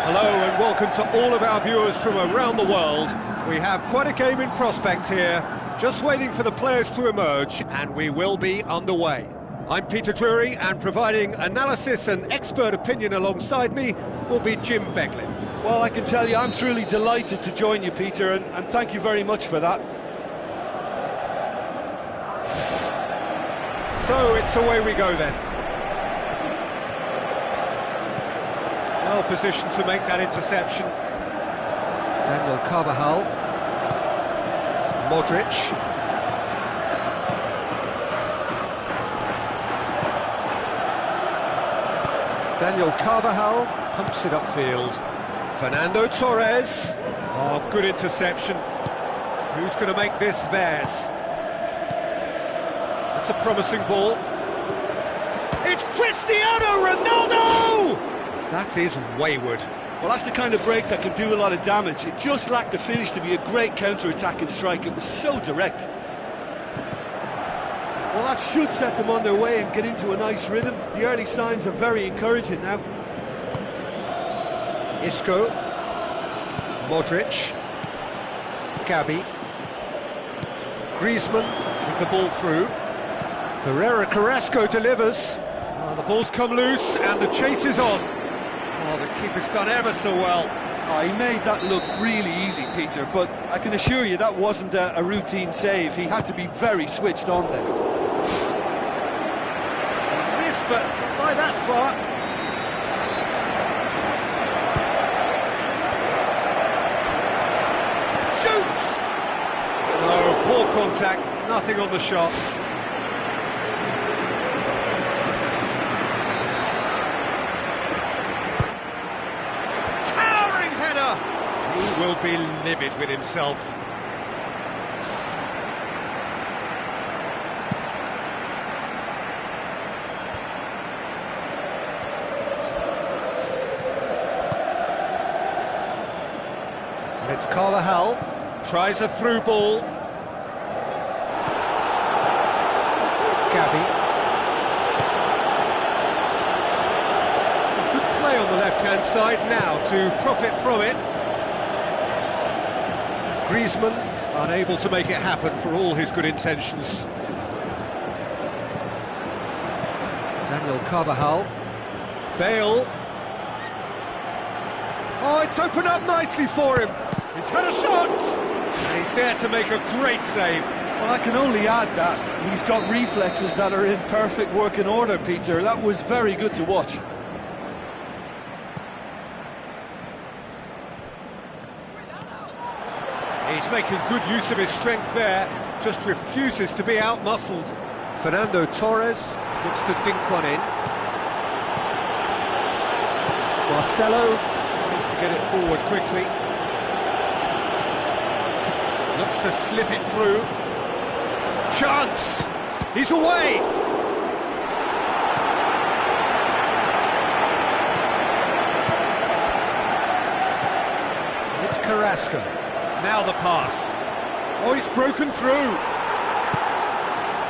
Hello and welcome to all of our viewers from around the world. We have quite a game in prospect here, just waiting for the players to emerge, and we will be underway. I'm Peter Drury, and providing analysis and expert opinion alongside me will be Jim Beglin. Well, I can tell you I'm truly delighted to join you, Peter, and thank you very much for that. So it's away we go then. Well positioned to make that interception. Daniel Carvajal. Modric. Daniel Carvajal pumps it upfield. Fernando Torres. Oh, good interception. Who's going to make this theirs? That's a promising ball. It's Cristiano Ronaldo! That is wayward. Well, that's the kind of break that can do a lot of damage. It just lacked the finish to be a great counter-attacking strike. It was so direct. Well, that should set them on their way and get into a nice rhythm. The early signs are very encouraging now. Isco. Modric. Gabi. Griezmann with the ball through. Ferreira Carrasco delivers. Oh, the ball's come loose and the chase is on. Oh, the keeper's done ever so well. Oh, he made that look really easy, Peter, but I can assure you that wasn't a routine save. He had to be very switched on there. He's missed, but not by that far. Shoots! No, poor contact, nothing on the shot. He will be livid with himself. And it's Carvajal, tries a through ball. Gabi. Some good play on the left-hand side now to profit from it. Griezmann unable to make it happen for all his good intentions. Daniel Carvajal. Bale. Oh, it's opened up nicely for him. He's had a shot. And he's there to make a great save. Well, I can only add that he's got reflexes that are in perfect working order, Peter. That was very good to watch. He's making good use of his strength there, just refuses to be out-muscled. Fernando Torres looks to dink one in. Marcelo tries to get it forward quickly. Looks to slip it through. Chance! He's away! It's Carrasco. Now the pass. Oh, he's broken through.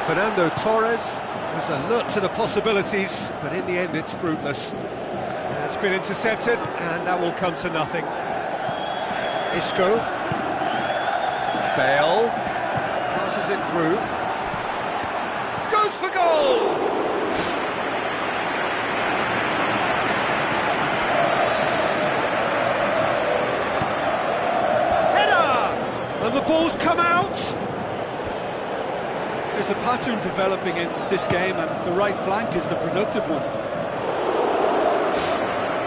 Fernando Torres was alert to the possibilities, but in the end it's fruitless. It's been intercepted, and that will come to nothing. Isco. Bale. Passes it through. Goes for goal! And the ball's come out! There's a pattern developing in this game, and the right flank is the productive one.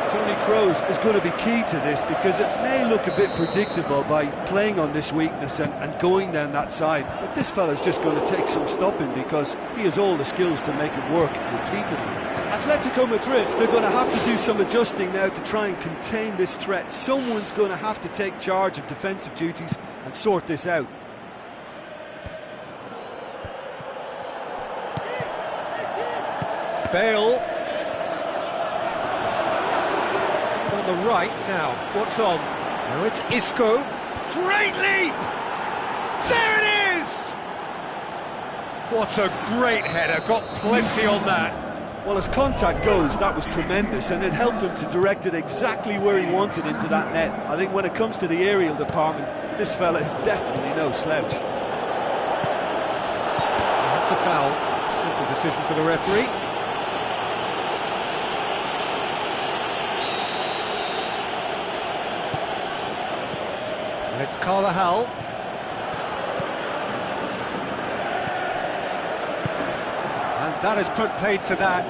Tony Kroos is going to be key to this, because it may look a bit predictable by playing on this weakness and going down that side. But this fella's just going to take some stopping, because he has all the skills to make it work repeatedly. Atletico Madrid, they're going to have to do some adjusting now to try and contain this threat. Someone's going to have to take charge of defensive duties and sort this out. Bale. On the right now, what's on? Now it's Isco. Great leap! There it is! What a great header, got plenty on that. Well, as contact goes, that was tremendous, and it helped him to direct it exactly where he wanted into that net. I think when it comes to the aerial department, this fella is definitely no slouch. That's a foul. Simple decision for the referee. And it's Carvajal. And that has put paid to that.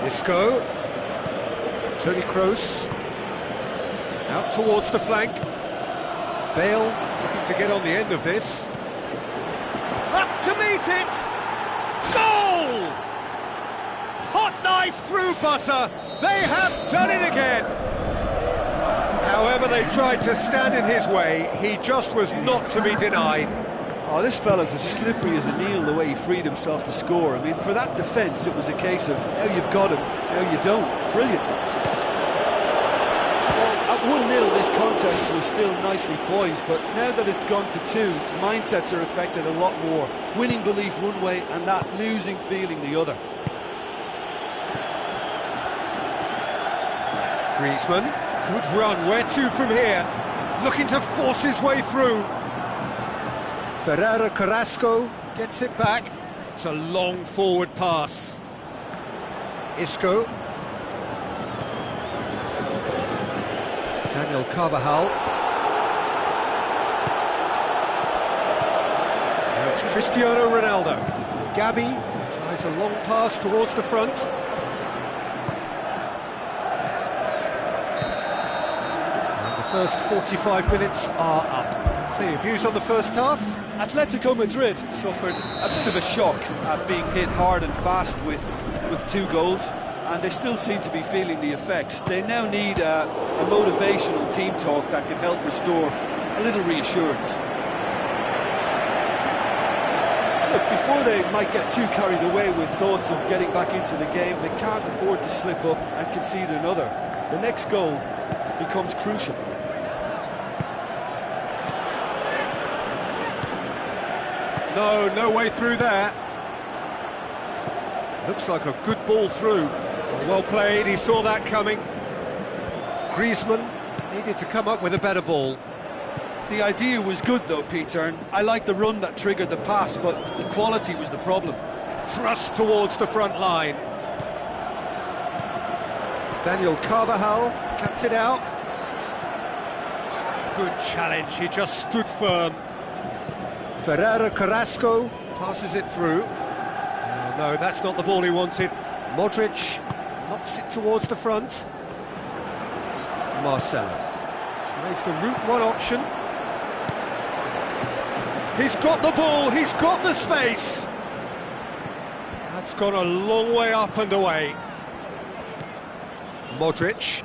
Isco. Toni Kroos. Out towards the flank. Bale looking to get on the end of this. Up to meet it! Goal! Hot knife through butter. They have done it again. However they tried to stand in his way, he just was not to be denied. Oh, this fella's as slippery as an eel the way he freed himself to score. I mean, for that defence, it was a case of now you've got him, now you don't. Brilliant. Well, at 1-0, this contest was still nicely poised, but now that it's gone to 2, mindsets are affected a lot more. Winning belief one way and that losing feeling the other. Griezmann, good run, where to from here? Looking to force his way through. Ferreira Carrasco gets it back. It's a long forward pass. Isco. Daniel Carvajal. Now it's Cristiano Ronaldo. Gabi tries a long pass towards the front. And the first 45 minutes are up. So your views on the first half? Atletico Madrid suffered a bit of a shock at being hit hard and fast with 2 goals, and they still seem to be feeling the effects. They now need a motivational team talk that can help restore a little reassurance. Look, before they might get too carried away with thoughts of getting back into the game, they can't afford to slip up and concede another. The next goal becomes crucial. No way through there. Looks like a good ball through. Well played, he saw that coming. Griezmann needed to come up with a better ball. The idea was good though, Peter, and I like the run that triggered the pass, but the quality was the problem. Thrust towards the front line. Daniel Carvajal cuts it out. Good challenge, he just stood firm. Ferreira Carrasco passes it through. Oh, no, that's not the ball he wanted. Modric knocks it towards the front. Marcelo tries the route one option. He's got the ball, he's got the space. That's gone a long way up and away. Modric,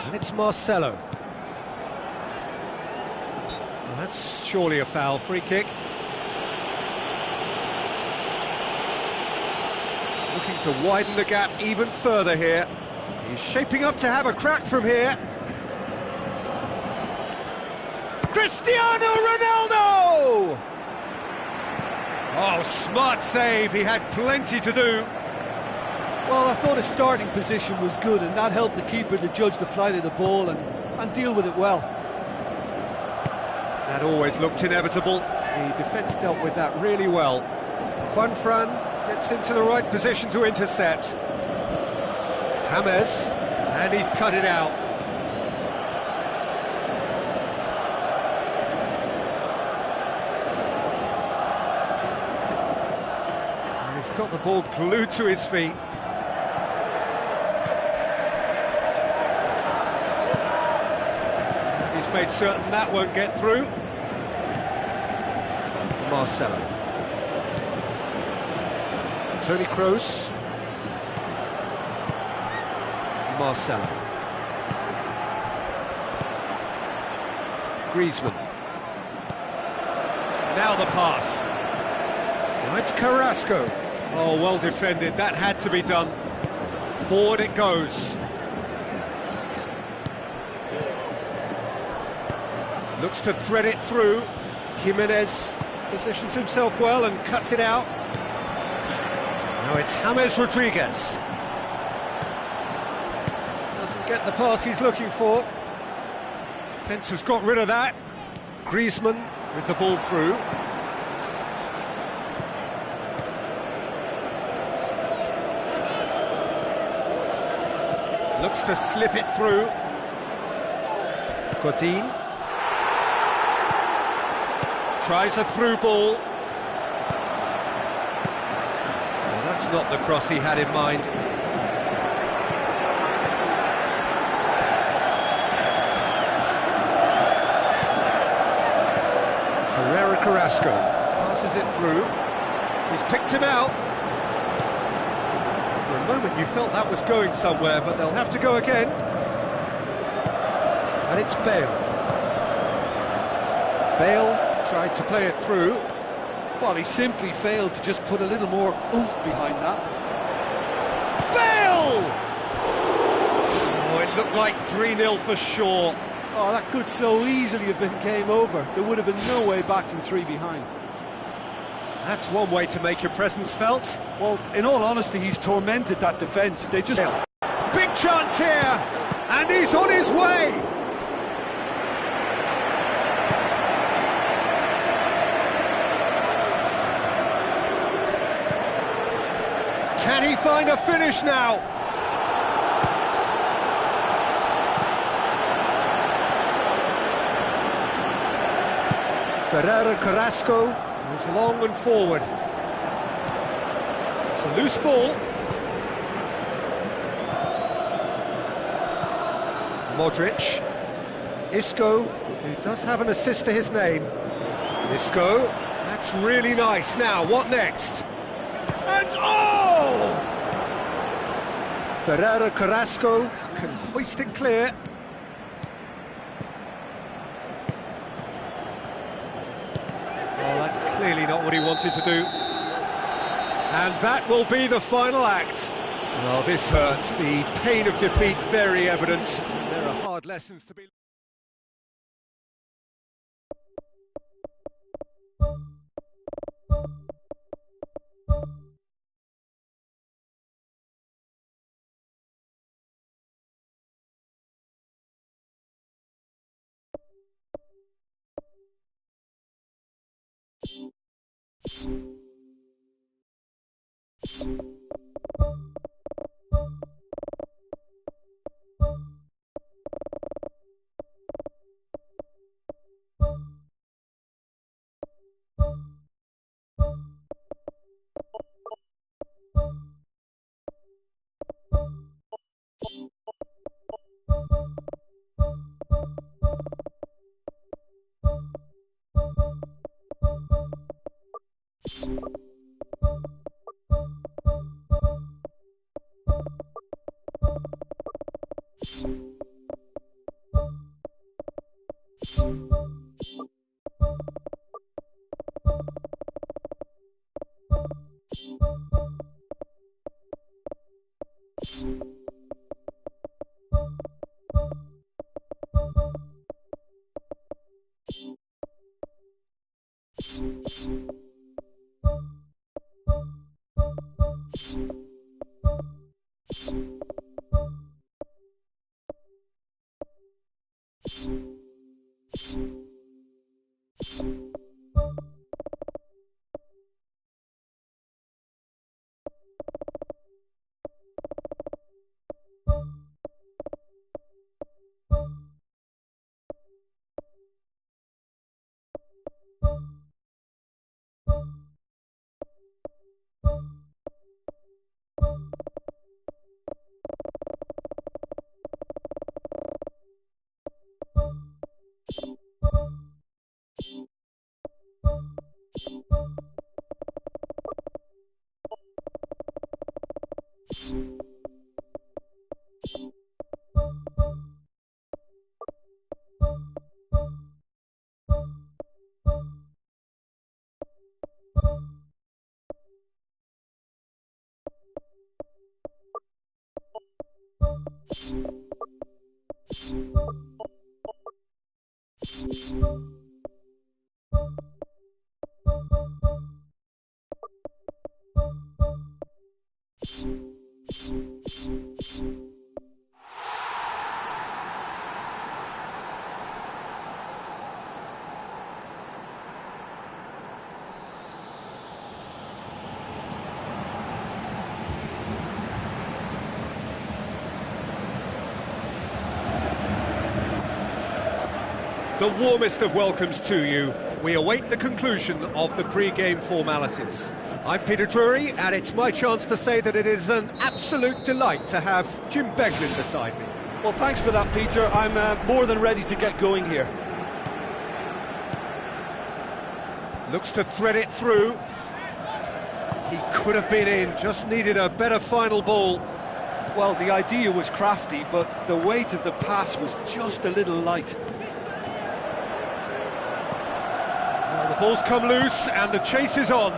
and it's Marcelo. Well, that's surely a foul, free kick. Looking to widen the gap even further here. He's shaping up to have a crack from here. Cristiano Ronaldo! Oh, smart save, he had plenty to do. Well, I thought his starting position was good, and that helped the keeper to judge the flight of the ball and deal with it well. That always looked inevitable. The defence dealt with that really well. Juanfran gets into the right position to intercept. James, and he's cut it out. got the ball glued to his feet. And he's made certain that won't get through. Marcelo. Toni Kroos. Marcelo. Griezmann. Now the pass. Now it's Carrasco. Oh, well defended. That had to be done. Forward it goes. Looks to thread it through. Jimenez positions himself well and cuts it out. Now it's James Rodriguez. Doesn't get the pass he's looking for. Defence has got rid of that. Griezmann with the ball through. Looks to slip it through. Godin. Tries a through ball. Well, that's not the cross he had in mind. Carrasco passes it through. He's picked him out. For a moment you felt that was going somewhere, but they'll have to go again. And it's Bale. Bale tried to play it through. Well, he simply failed to just put a little more oomph behind that. Bale! Oh, it looked like 3-0 for sure. Oh, that could so easily have been game over. There would have been no way back from 3 behind. That's one way to make your presence felt. Well, in all honesty, he's tormented that defence. They just... Big chance here! And he's on his way! Can he find a finish now? Carrasco goes long and forward. It's a loose ball. Modric. Isco, who does have an assist to his name. Isco, that's really nice. Now, what next? And oh! Carrasco can hoist it clear. Oh, that's clearly not what he wanted to do. And that will be the final act. Well, this hurts. The pain of defeat very evident. And there are hard lessons to be... You The warmest of welcomes to you. We await the conclusion of the pre-game formalities. I'm Peter Drury, and it's my chance to say that it is an absolute delight to have Jim Beglin beside me. Well, thanks for that, Peter. I'm more than ready to get going here. Looks to thread it through. He could have been in, just needed a better final ball. Well, the idea was crafty, but the weight of the pass was just a little light. The ball's come loose and the chase is on.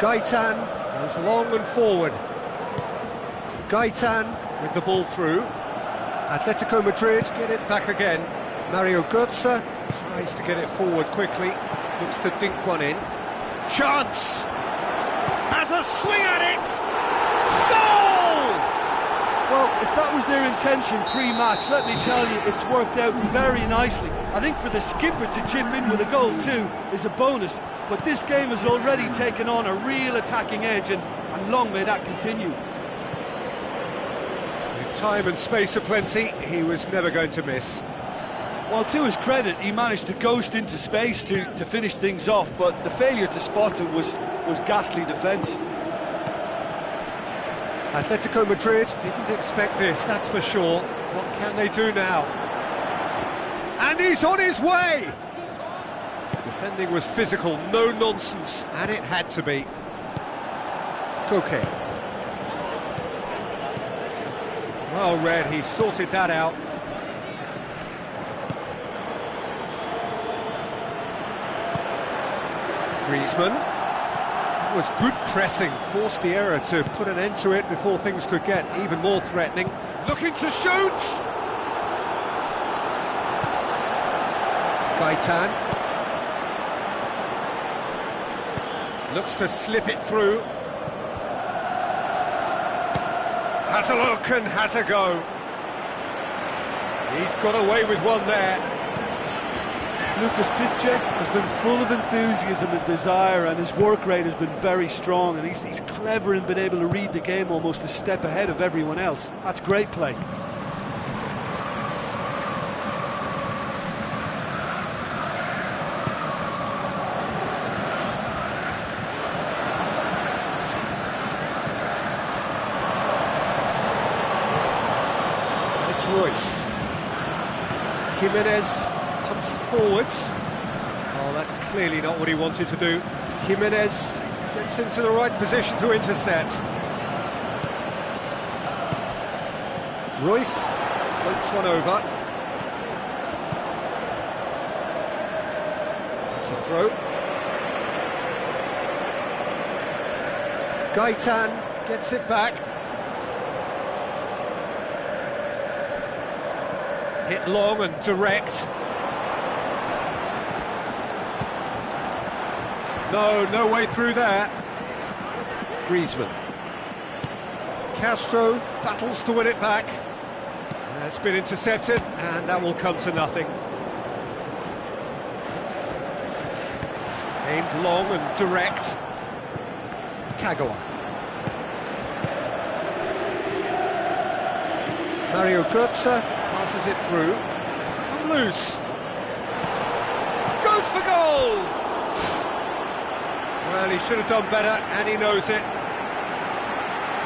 Gaitan goes long and forward. Gaitan with the ball through. Atletico Madrid get it back again. Mario Götze tries to get it forward quickly. Looks to dink one in. Chance! Has a swing at it! Goal! Well, if that was their intention pre-match, let me tell you, it's worked out very nicely. I think for the skipper to chip in with a goal too is a bonus, but this game has already taken on a real attacking edge, and long may that continue. With time and space aplenty, he was never going to miss. Well, to his credit, he managed to ghost into space to finish things off, but the failure to spot him was ghastly defence. Atletico Madrid didn't expect this, that's for sure. What can they do now? And he's on his way! Defending was physical, no nonsense, and it had to be. Koke. Well read, he sorted that out. Griezmann. That was good pressing, forced the error to put an end to it before things could get even more threatening. Looking to shoot! Gaitan. Looks to slip it through. Has a look and has a go. He's got away with one there. Lucas Piszczek has been full of enthusiasm and desire, and his work rate has been very strong, and he's clever in being able to read the game almost a step ahead of everyone else. That's great play. It's Royce. Jimenez pumps it forwards. Oh, that's clearly not what he wanted to do. Jimenez gets into the right position to intercept. Royce floats one over. That's a throw. Gaitan gets it back. Hit long and direct. No way through there. Griezmann. Castro battles to win it back. It's been intercepted, and that will come to nothing. Aimed long and direct. Kagawa. Mario Götze passes it through. It's come loose. Goes for goal! Well, he should have done better, and he knows it.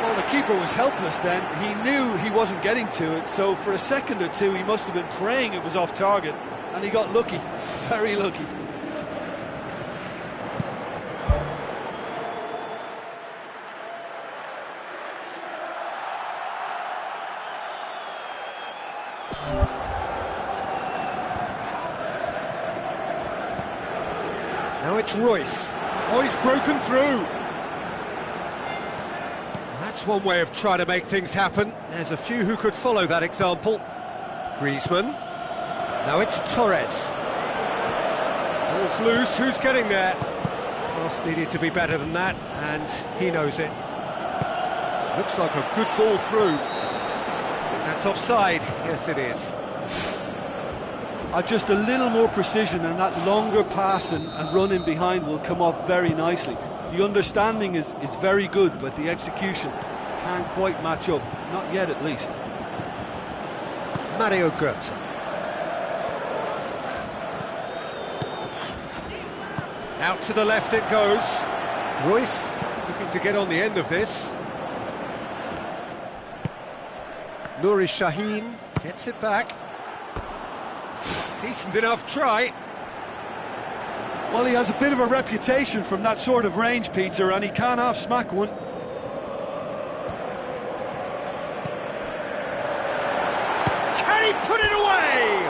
Well, the keeper was helpless then. He knew he wasn't getting to it, so for a second or two he must have been praying it was off target, and he got lucky, very lucky. Now it's Royce. Oh, he's broken through. That's one way of trying to make things happen. There's a few who could follow that example. Griezmann. Now it's Torres. Ball's loose, who's getting there? Pass needed to be better than that, and he knows it. Looks like a good ball through. I think that's offside. Yes, it is. Just a little more precision, and that longer pass and run in behind will come off very nicely. The understanding is very good, but the execution can't quite match up. Not yet, at least. Mario Götze. Out to the left it goes. Royce looking to get on the end of this. Nuri Sahin gets it back. Decent enough try. Well, he has a bit of a reputation from that sort of range, Peter, and he can't half-smack one. Can he put it away?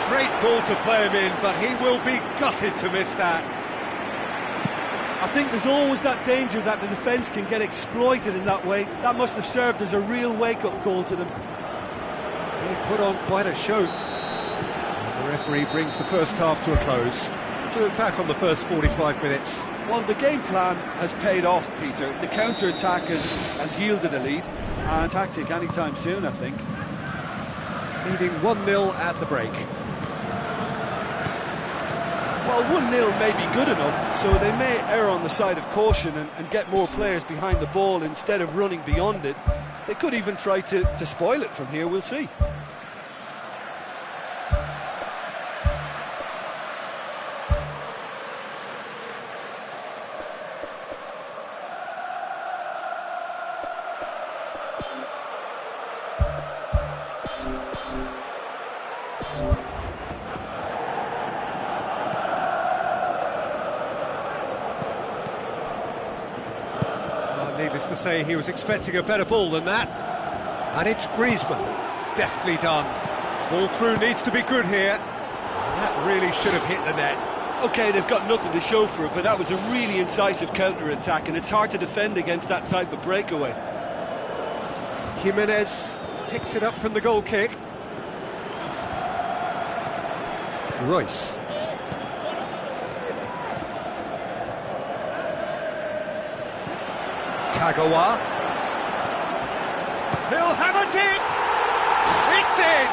Great ball to play him in, but he will be gutted to miss that. I think there's always that danger that the defence can get exploited in that way. That must have served as a real wake-up call to them. He put on quite a show. And the referee brings the first half to a close. To look back on the first 45 minutes. Well, the game plan has paid off, Peter. The counter-attack has yielded a lead. And tactic anytime soon, I think. Leading 1-0 at the break. Well, 1-0 may be good enough, so they may err on the side of caution and get more players behind the ball instead of running beyond it. They could even try to spoil it from here, we'll see. Needless to say, he was expecting a better ball than that. And it's Griezmann. Deftly done. Ball through needs to be good here. That really should have hit the net. OK, they've got nothing to show for it, but that was a really incisive counter-attack, and it's hard to defend against that type of breakaway. Jimenez picks it up from the goal kick. Royce. Kagawa. He'll have it in! It's in!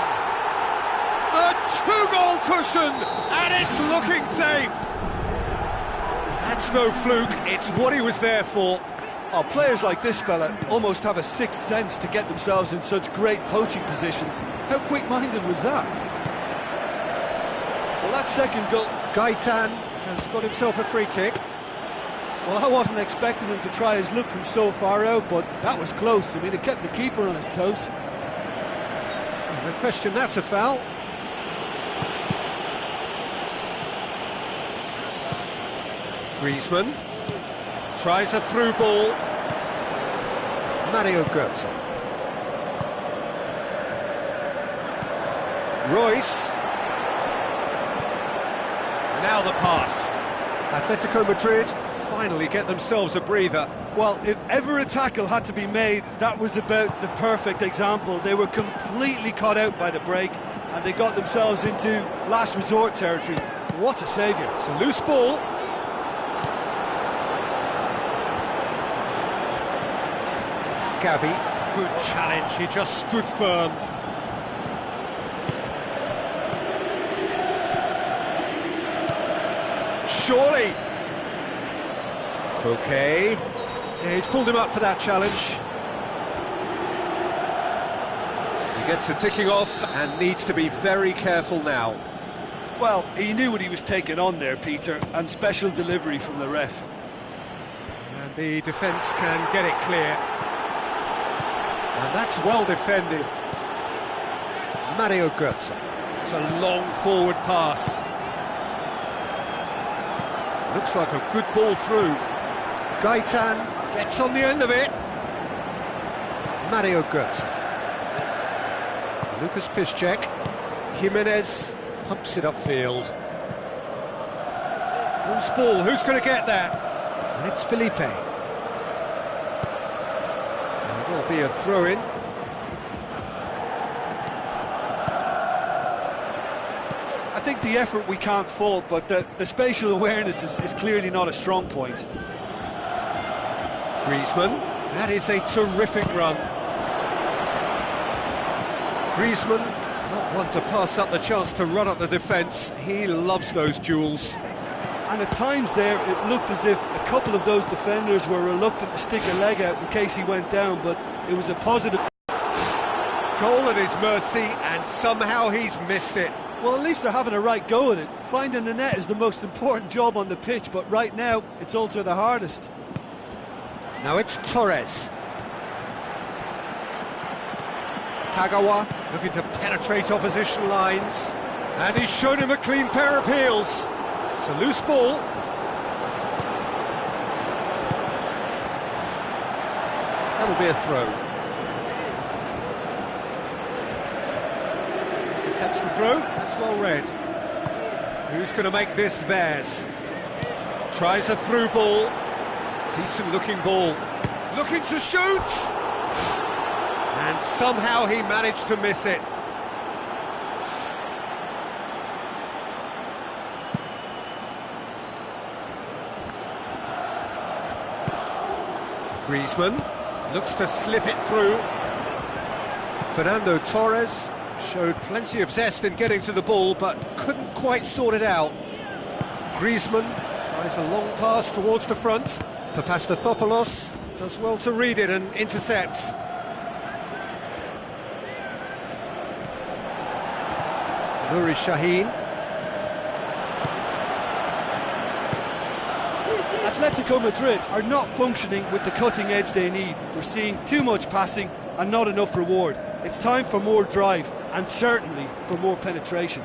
A two-goal cushion, and it's looking safe! That's no fluke, it's what he was there for. Oh, players like this fella almost have a sixth sense to get themselves in such great poaching positions. How quick-minded was that? Well, that second goal... Gaetan has got himself a free kick. Well, I wasn't expecting him to try his luck from so far out, but that was close. I mean, it kept the keeper on his toes. No question, that's a foul. Griezmann tries a through ball. Mario Götze. Royce. Now the pass. Atletico Madrid finally get themselves a breather. Well, if ever a tackle had to be made, that was about the perfect example. They were completely caught out by the break, and they got themselves into last resort territory. What a saviour. It's a loose ball. Gabi, good challenge, he just stood firm. Surely. Okay. Yeah, he's pulled him up for that challenge. He gets the ticking off and needs to be very careful now. Well, he knew what he was taking on there, Peter, and special delivery from the ref. And the defence can get it clear. And that's well defended. Mario Götze. It's a long forward pass. Looks like a good ball through. Gaetan gets on the end of it. Mario Götze. Lucas Piszczek. Jimenez pumps it upfield. Loose ball, who's going to get that? And it's Felipe. There will be a throw-in. I think the effort we can't fault, but the spatial awareness is clearly not a strong point. Griezmann, that is a terrific run. Griezmann, not one to pass up the chance to run up the defence. He loves those duels. And at times there, it looked as if a couple of those defenders were reluctant to stick a leg out in case he went down, but it was a positive. Goal at his mercy, and somehow he's missed it. Well, at least they're having a right go at it. Finding the net is the most important job on the pitch, but right now, it's also the hardest. Now it's Torres. Kagawa looking to penetrate opposition lines. And he's shown him a clean pair of heels. It's a loose ball. That'll be a throw. Intercepts the throw. That's well read. Who's going to make this theirs? Tries a through ball. Decent looking ball. Looking to shoot! And somehow he managed to miss it. Griezmann looks to slip it through. Fernando Torres showed plenty of zest in getting to the ball, but couldn't quite sort it out. Griezmann tries a long pass towards the front. Papastathopoulos does well to read it and intercepts. Nuri Sahin. Atletico Madrid are not functioning with the cutting edge they need. We're seeing too much passing and not enough reward. It's time for more drive and certainly for more penetration.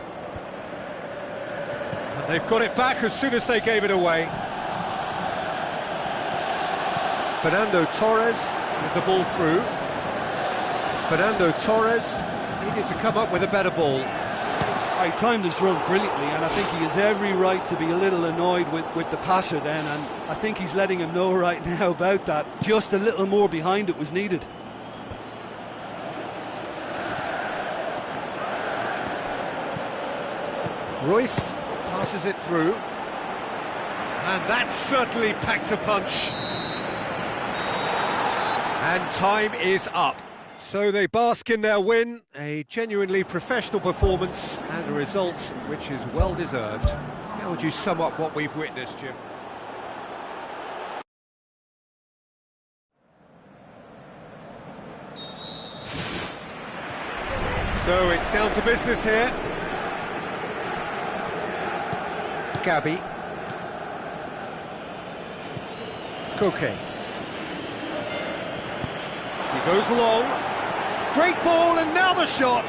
And they've got it back as soon as they gave it away. Fernando Torres with the ball through. Fernando Torres needed to come up with a better ball. He timed his run brilliantly, and I think he has every right to be a little annoyed with the passer then, and I think he's letting him know right now about that. Just a little more behind it was needed. Royce passes it through, and that certainly packed a punch. And time is up. So they bask in their win, a genuinely professional performance and a result which is well deserved. How would you sum up what we've witnessed, Jim? So it's down to business here. Gabi. Koke. He goes long. Great ball, and now the shot.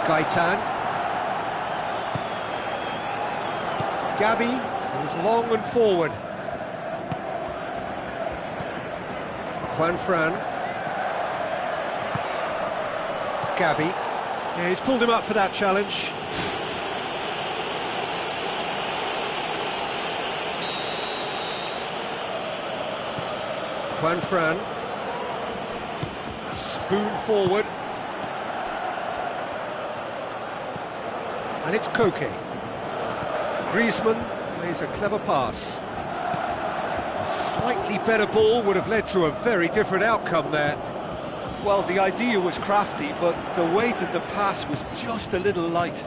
Gaitan. Gabi goes long and forward. Juanfran. Gabi. Yeah, he's pulled him up for that challenge. Juanfran. Spoon forward. And it's Koke. Griezmann plays a clever pass. A slightly better ball would have led to a very different outcome there. Well, the idea was crafty, but the weight of the pass was just a little light.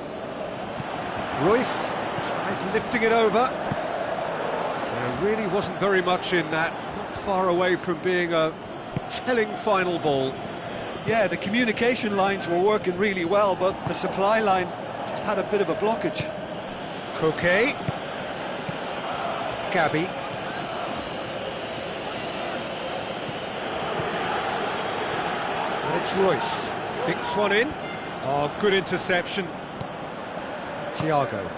Royce tries lifting it over. There really wasn't very much in that. Not far away from being a telling final ball. Yeah, the communication lines were working really well, but the supply line just had a bit of a blockage. Koke. Gabi. And it's Royce. Dinks one in. Oh, good interception. Thiago.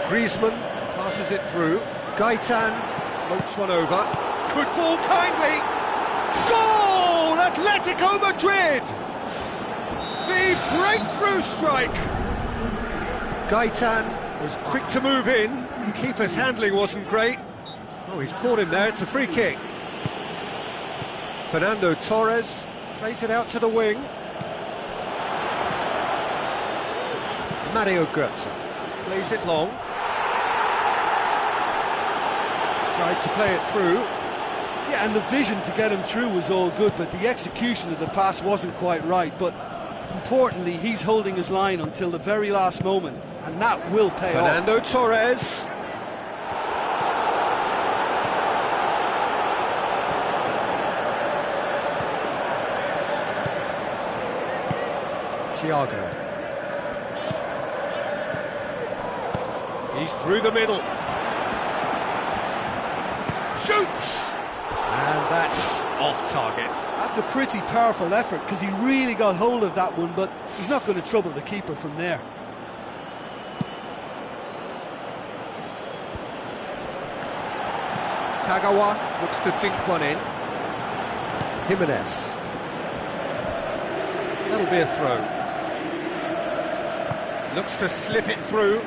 Griezmann passes it through. Gaitan floats one over. Could fall kindly. Goal! Atletico Madrid! The breakthrough strike. Gaitan was quick to move in. Keeper's handling wasn't great. Oh, he's caught him there. It's a free kick. Fernando Torres Plays it out to the wing. Mario Götze plays it long. Tried to play it through. Yeah, and the vision to get him through was all good, but the execution of the pass wasn't quite right. But importantly, he's holding his line until the very last moment, and that will pay off. Fernando Torres. Thiago. He's through the middle. Shoots! And that's off target. That's a pretty powerful effort, because he really got hold of that one, but he's not going to trouble the keeper from there. Kagawa looks to dink one in. Jimenez. That'll be a throw. Looks to slip it through.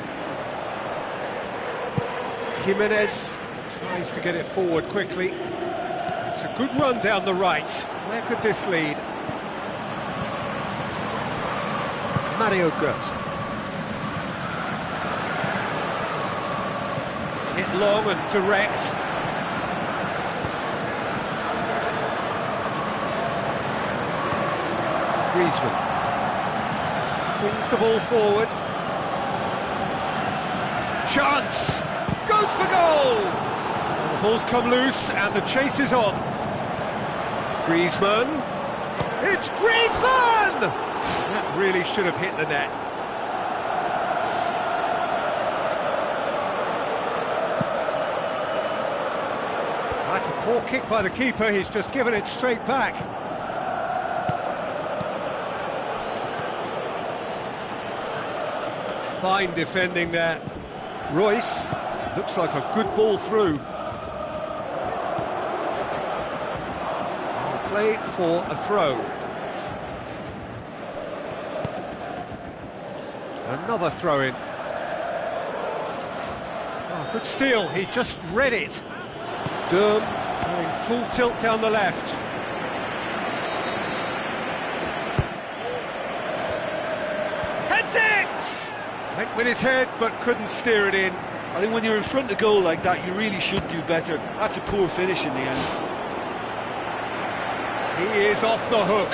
Jimenez tries to get it forward quickly. It's a good run down the right. Where could this lead? Mario Götze. Hit long and direct. Griezmann brings the ball forward. Chance! Goes for goal! And the ball's come loose and the chase is on. Griezmann. It's Griezmann! That really should have hit the net. That's a poor kick by the keeper, he's just given it straight back. Fine defending there. Royce, looks like a good ball through. I'll play for a throw. Another throw in. Oh, good steal, he just read it. Durm going full tilt down the left. Heads it! Went with his head, but couldn't steer it in. I think when you're in front of goal like that, you really should do better. That's a poor finish in the end. He is off the hook.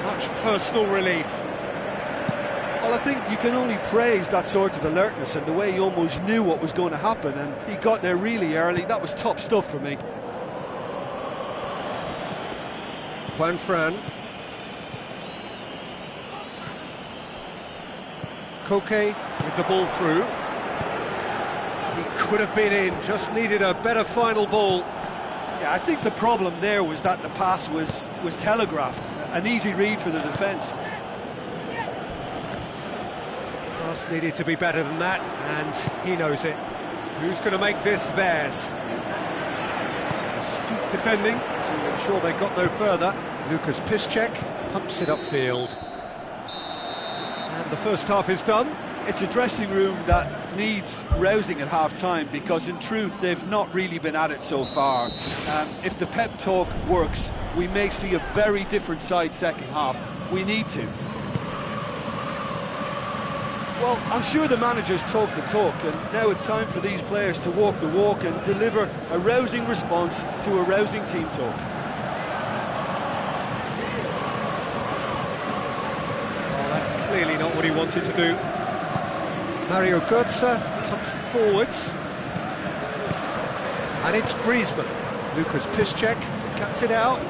Much personal relief. Well, I think you can only praise that sort of alertness and the way he almost knew what was going to happen, and he got there really early. That was top stuff for me. Juan Fran. Koke with the ball through. He could have been in, just needed a better final ball. Yeah, I think the problem there was that the pass was telegraphed. An easy read for the defence. Pass needed to be better than that, and he knows it. Who's going to make this theirs? Some astute defending to ensure they got no further. Lucas Piszczek pumps it upfield. And the first half is done. It's a dressing room that needs rousing at half-time, because in truth they've not really been at it so far. If the pep talk works, we may see a very different side second half. We need to. Well, I'm sure the managers talk the talk, and now it's time for these players to walk the walk and deliver a rousing response to a rousing team talk. Oh, that's clearly not what he wanted to do. Mario Götze pumps it forwards. And it's Griezmann. Lucas Piszczek cuts it out.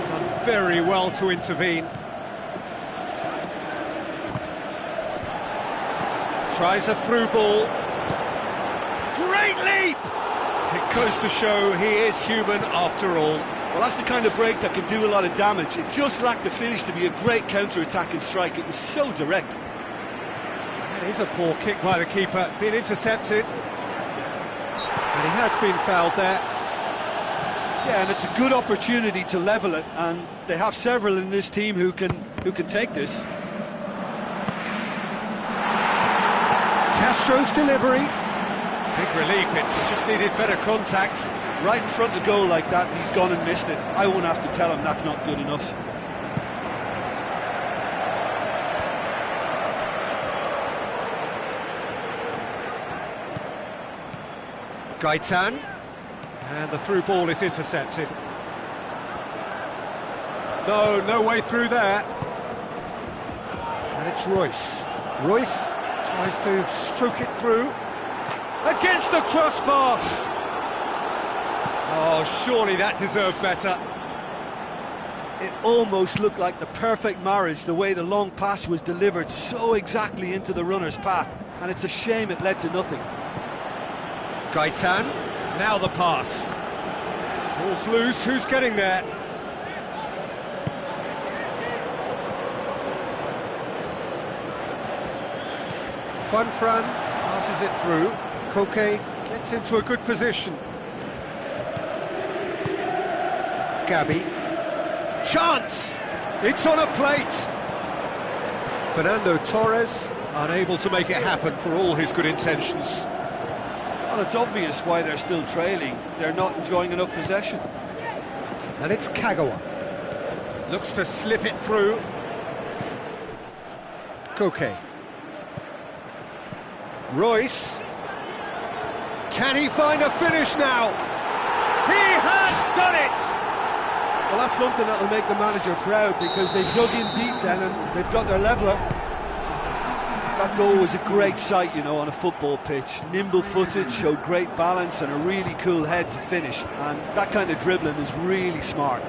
Done very well to intervene. Tries a through ball. Great leap! It goes to show he is human after all. Well, that's the kind of break that can do a lot of damage. It just lacked the finish to be a great counter-attacking strike. It was so direct. That is a poor kick by the keeper, been intercepted. And he has been fouled there. Yeah, and it's a good opportunity to level it, and they have several in this team who can take this. Castro's delivery. Big relief, it just needed better contact. Right in front of goal like that, he's gone and missed it. I won't have to tell him that's not good enough. Gaitan, and the through ball is intercepted. No way through there. And it's Royce. Royce tries to stroke it through. Against the crossbar! Oh, surely that deserved better. It almost looked like the perfect marriage, the way the long pass was delivered so exactly into the runner's path. And it's a shame it led to nothing. Gaitan, now the pass. Ball's loose, who's getting there? Juanfran passes it through. Koke gets into a good position. Gabi. Chance! It's on a plate! Fernando Torres unable to make it happen for all his good intentions. Well, it's obvious why they're still trailing. They're not enjoying enough possession. And it's Kagawa. Looks to slip it through. Koke. Royce. Can he find a finish now? He has done it! Well, that's something that'll make the manager proud, because they've dug in deep then and they've got their leveller. That's always a great sight, you know, on a football pitch. Nimble-footed, showed great balance and a really cool head to finish. And that kind of dribbling is really smart.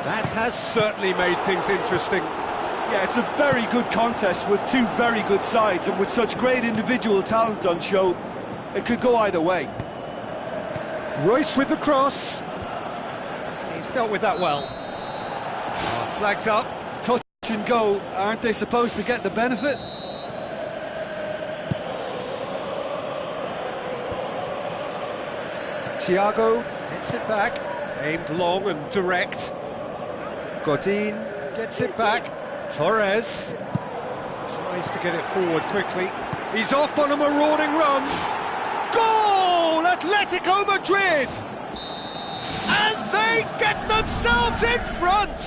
That has certainly made things interesting. Yeah, it's a very good contest with two very good sides, and with such great individual talent on show, it could go either way. Royce with the cross. He's dealt with that well. Oh, flags up. Touch and go, aren't they supposed to get the benefit? Thiago gets it back, aimed long and direct. Godin gets it back. Torres tries to get it forward quickly. He's off on a marauding run. Goal! Atletico Madrid! And they get themselves in front!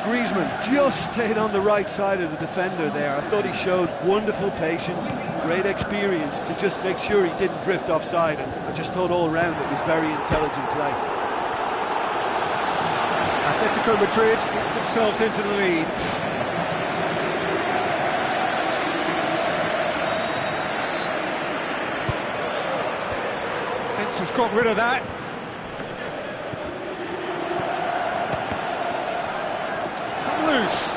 Griezmann just stayed on the right side of the defender there. I thought he showed wonderful patience, great experience to just make sure he didn't drift offside, and I just thought all round it was very intelligent play. Atletico Madrid get themselves into the lead. Fence has got rid of that. It's come loose.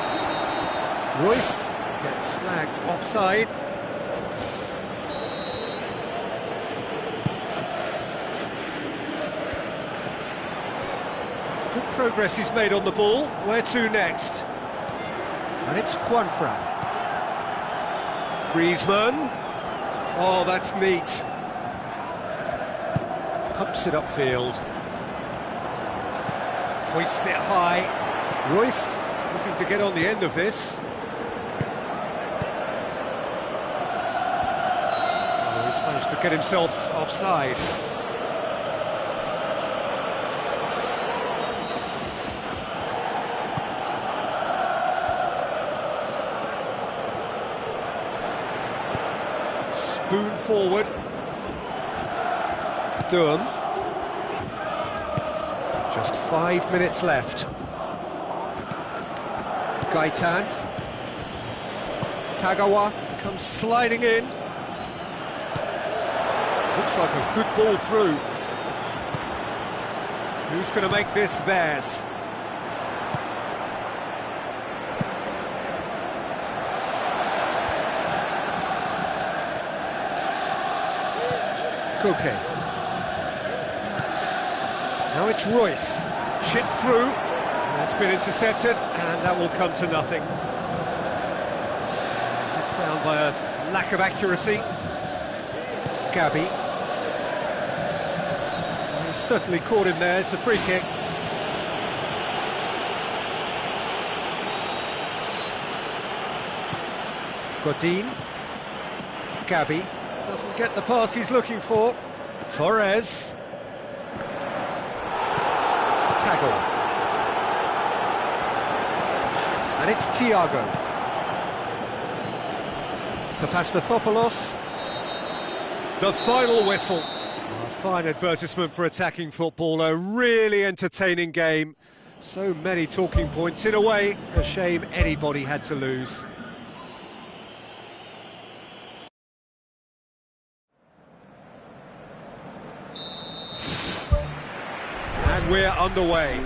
Royce gets flagged offside. Good progress he's made on the ball. Where to next? And it's Juanfran. Griezmann. Oh, that's neat. Pumps it upfield. Hoists it high. Royce looking to get on the end of this. Oh, he's managed to get himself offside. Spoon forward. Durham. Just 5 minutes left. Gaitan. Kagawa comes sliding in. Looks like a good ball through. Who's going to make this theirs? Koke. Now it's Royce. Chip through. That's been intercepted, and that will come to nothing. Knocked down by a lack of accuracy. Gabi. He's certainly caught him there. It's a free kick. Godin. Gabi. Doesn't get the pass he's looking for. Torres. Kagawa. And it's Thiago. Papastathopoulos. The final whistle. A fine advertisement for attacking football, a really entertaining game. So many talking points. In a way, a shame anybody had to lose. And we're underway.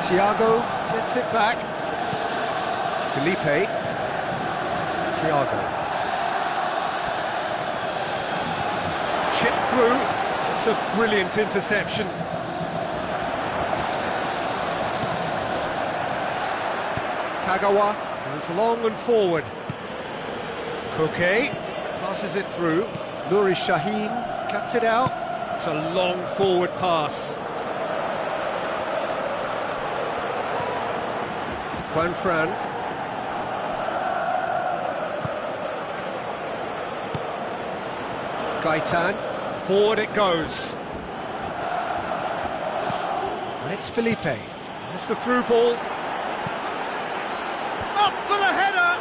Thiago gets it back. Felipe. Thiago. Chip through. It's a brilliant interception. Kagawa goes long and forward. Koke passes it through. Nuri Shaheen cuts it out. It's a long forward pass. Fran. Gaitan, forward it goes. And it's Felipe. That's the through ball. Up for the header!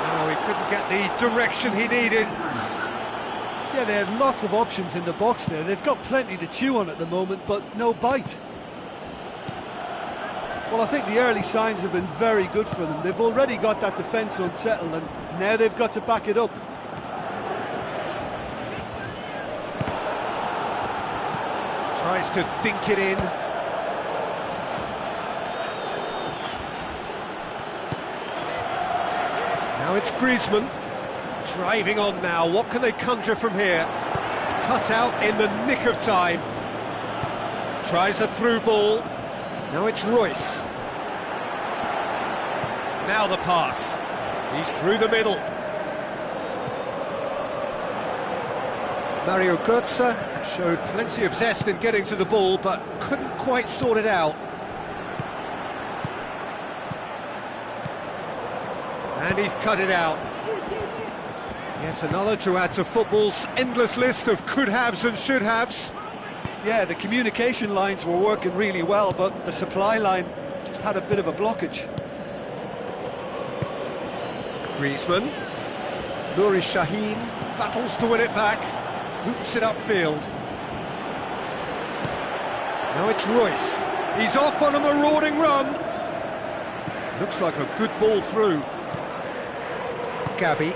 No, he couldn't get the direction he needed. Yeah, they had lots of options in the box there. They've got plenty to chew on at the moment, but no bite. Well, I think the early signs have been very good for them. They've already got that defence unsettled, and now they've got to back it up. Tries to dink it in. Now it's Griezmann. Driving on now. What can they conjure from here? Cut out in the nick of time. Tries a through ball. Now it's Royce. Now the pass. He's through the middle. Mario Götze showed plenty of zest in getting to the ball, but couldn't quite sort it out. And he's cut it out. Yet another to add to football's endless list of could-haves and should-haves. Yeah, the communication lines were working really well, but the supply line just had a bit of a blockage. Griezmann. Nuri Shaheen battles to win it back. Boots it upfield. Now it's Royce. He's off on a marauding run. Looks like a good ball through. Gabi.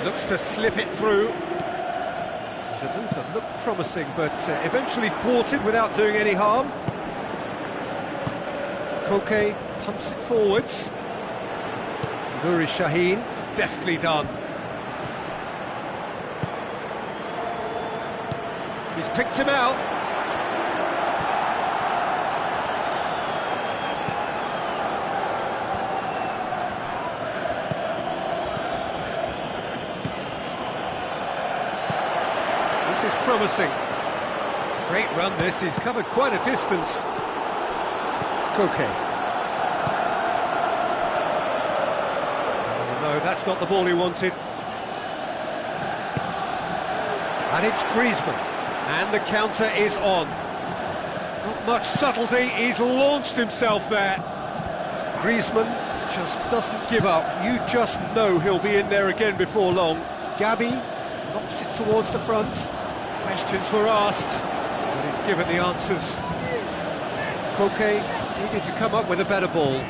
Looks to slip it through. It was a move that looked promising, but eventually thwarted without doing any harm. Koke pumps it forwards. Nuri Shaheen, deftly done. He's picked him out. This is promising. Great run this, he's covered quite a distance. Koke. Oh, no, that's not the ball he wanted. And it's Griezmann. And the counter is on. Not much subtlety, he's launched himself there. Griezmann just doesn't give up. You just know he'll be in there again before long. Gabi knocks it towards the front. Questions were asked, but he's given the answers. Koke needed to come up with a better ball.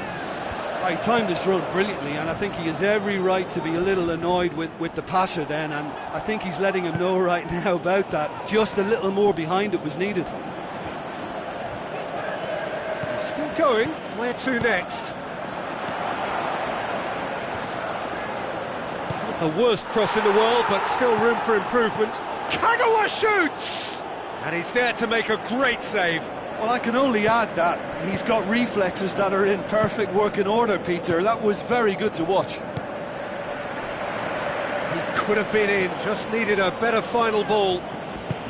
He timed this run brilliantly, and I think he has every right to be a little annoyed with the passer then, and I think he's letting him know right now about that. Just a little more behind it was needed. He's still going. Where to next? Not the worst cross in the world, but still room for improvement. Kagawa shoots! And he's there to make a great save. Well, I can only add that he's got reflexes that are in perfect working order, Peter. That was very good to watch. He could have been in, just needed a better final ball.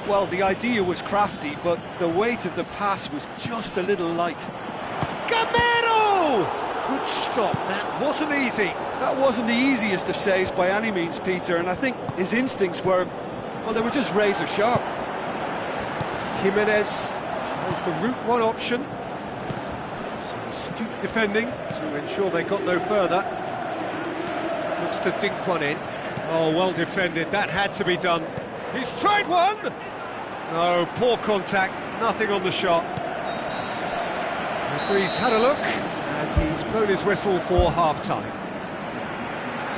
Well, the idea was crafty, but the weight of the pass was just a little light. Gamero! Good stop, that wasn't easy. That wasn't the easiest of saves by any means, Peter, and I think his instincts were, well, they were just razor sharp. Jimenez There's the route one option. Some astute defending to ensure they got no further. Looks to dink one in. Oh, well defended, that had to be done. He's tried one! No, poor contact, nothing on the shot. Referee's had a look, and he's blown his whistle for half-time.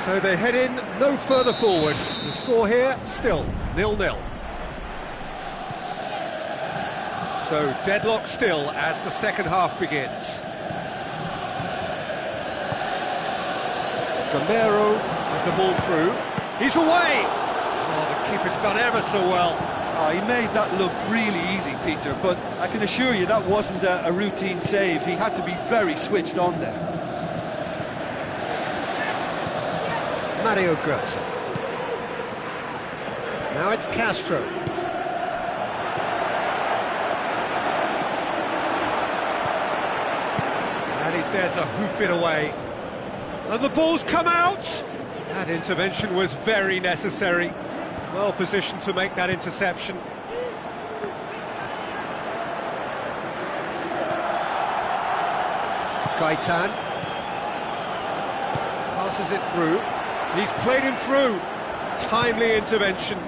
So they head in no further forward. The score here, still 0-0. So deadlock still as the second half begins. Gamero with the ball through. He's away! Oh, the keeper's done ever so well. Oh, he made that look really easy, Peter, but I can assure you that wasn't a routine save. He had to be very switched on there. Mario Götze. Now it's Castro. And he's there to hoof it away. And the ball's come out! That intervention was very necessary. Well positioned to make that interception. Gaitan. Passes it through. He's played him through. Timely intervention.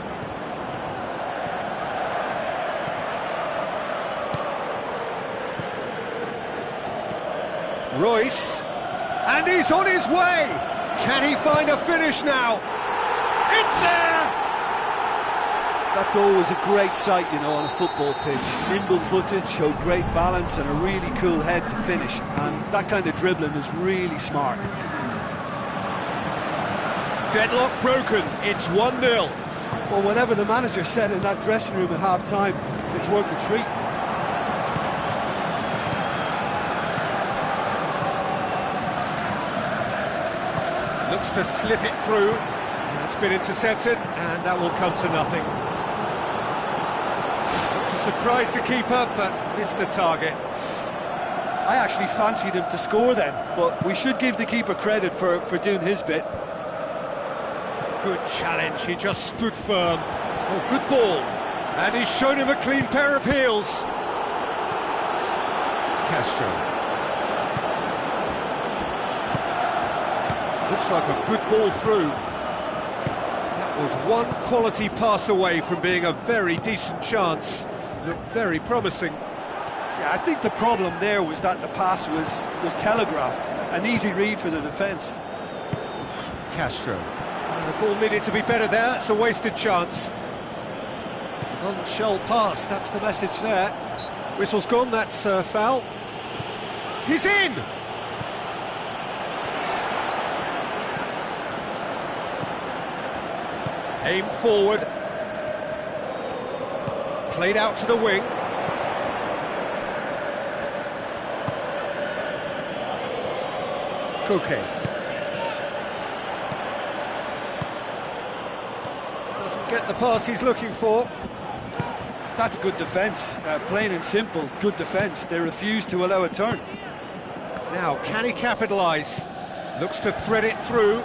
Royce. And he's on his way! Can he find a finish now? It's there! That's always a great sight, you know, on a football pitch. Nimble-footed, showed great balance and a really cool head to finish. And that kind of dribbling is really smart. Deadlock broken, it's 1-0. Well, whatever the manager said in that dressing room at half-time, it's worth the treat. Looks to slip it through. It's been intercepted, and that will come to nothing. To surprise the keeper, but missed the target. I actually fancied him to score then, but we should give the keeper credit for doing his bit. Good challenge, he just stood firm. Oh, good ball. And he's shown him a clean pair of heels. Castro. Looks like a good ball through. That was one quality pass away from being a very decent chance. Looked very promising. Yeah, I think the problem there was that the pass was telegraphed. An easy read for the defence. Castro. The ball needed to be better there. It's a wasted chance. Non-shell pass, that's the message there. Whistle's gone, that's foul. He's in! Aim forward. Played out to the wing. Koke. Doesn't get the pass he's looking for. That's good defence, plain and simple, good defence. They refuse to allow a turn. Now, can he capitalise? Looks to thread it through.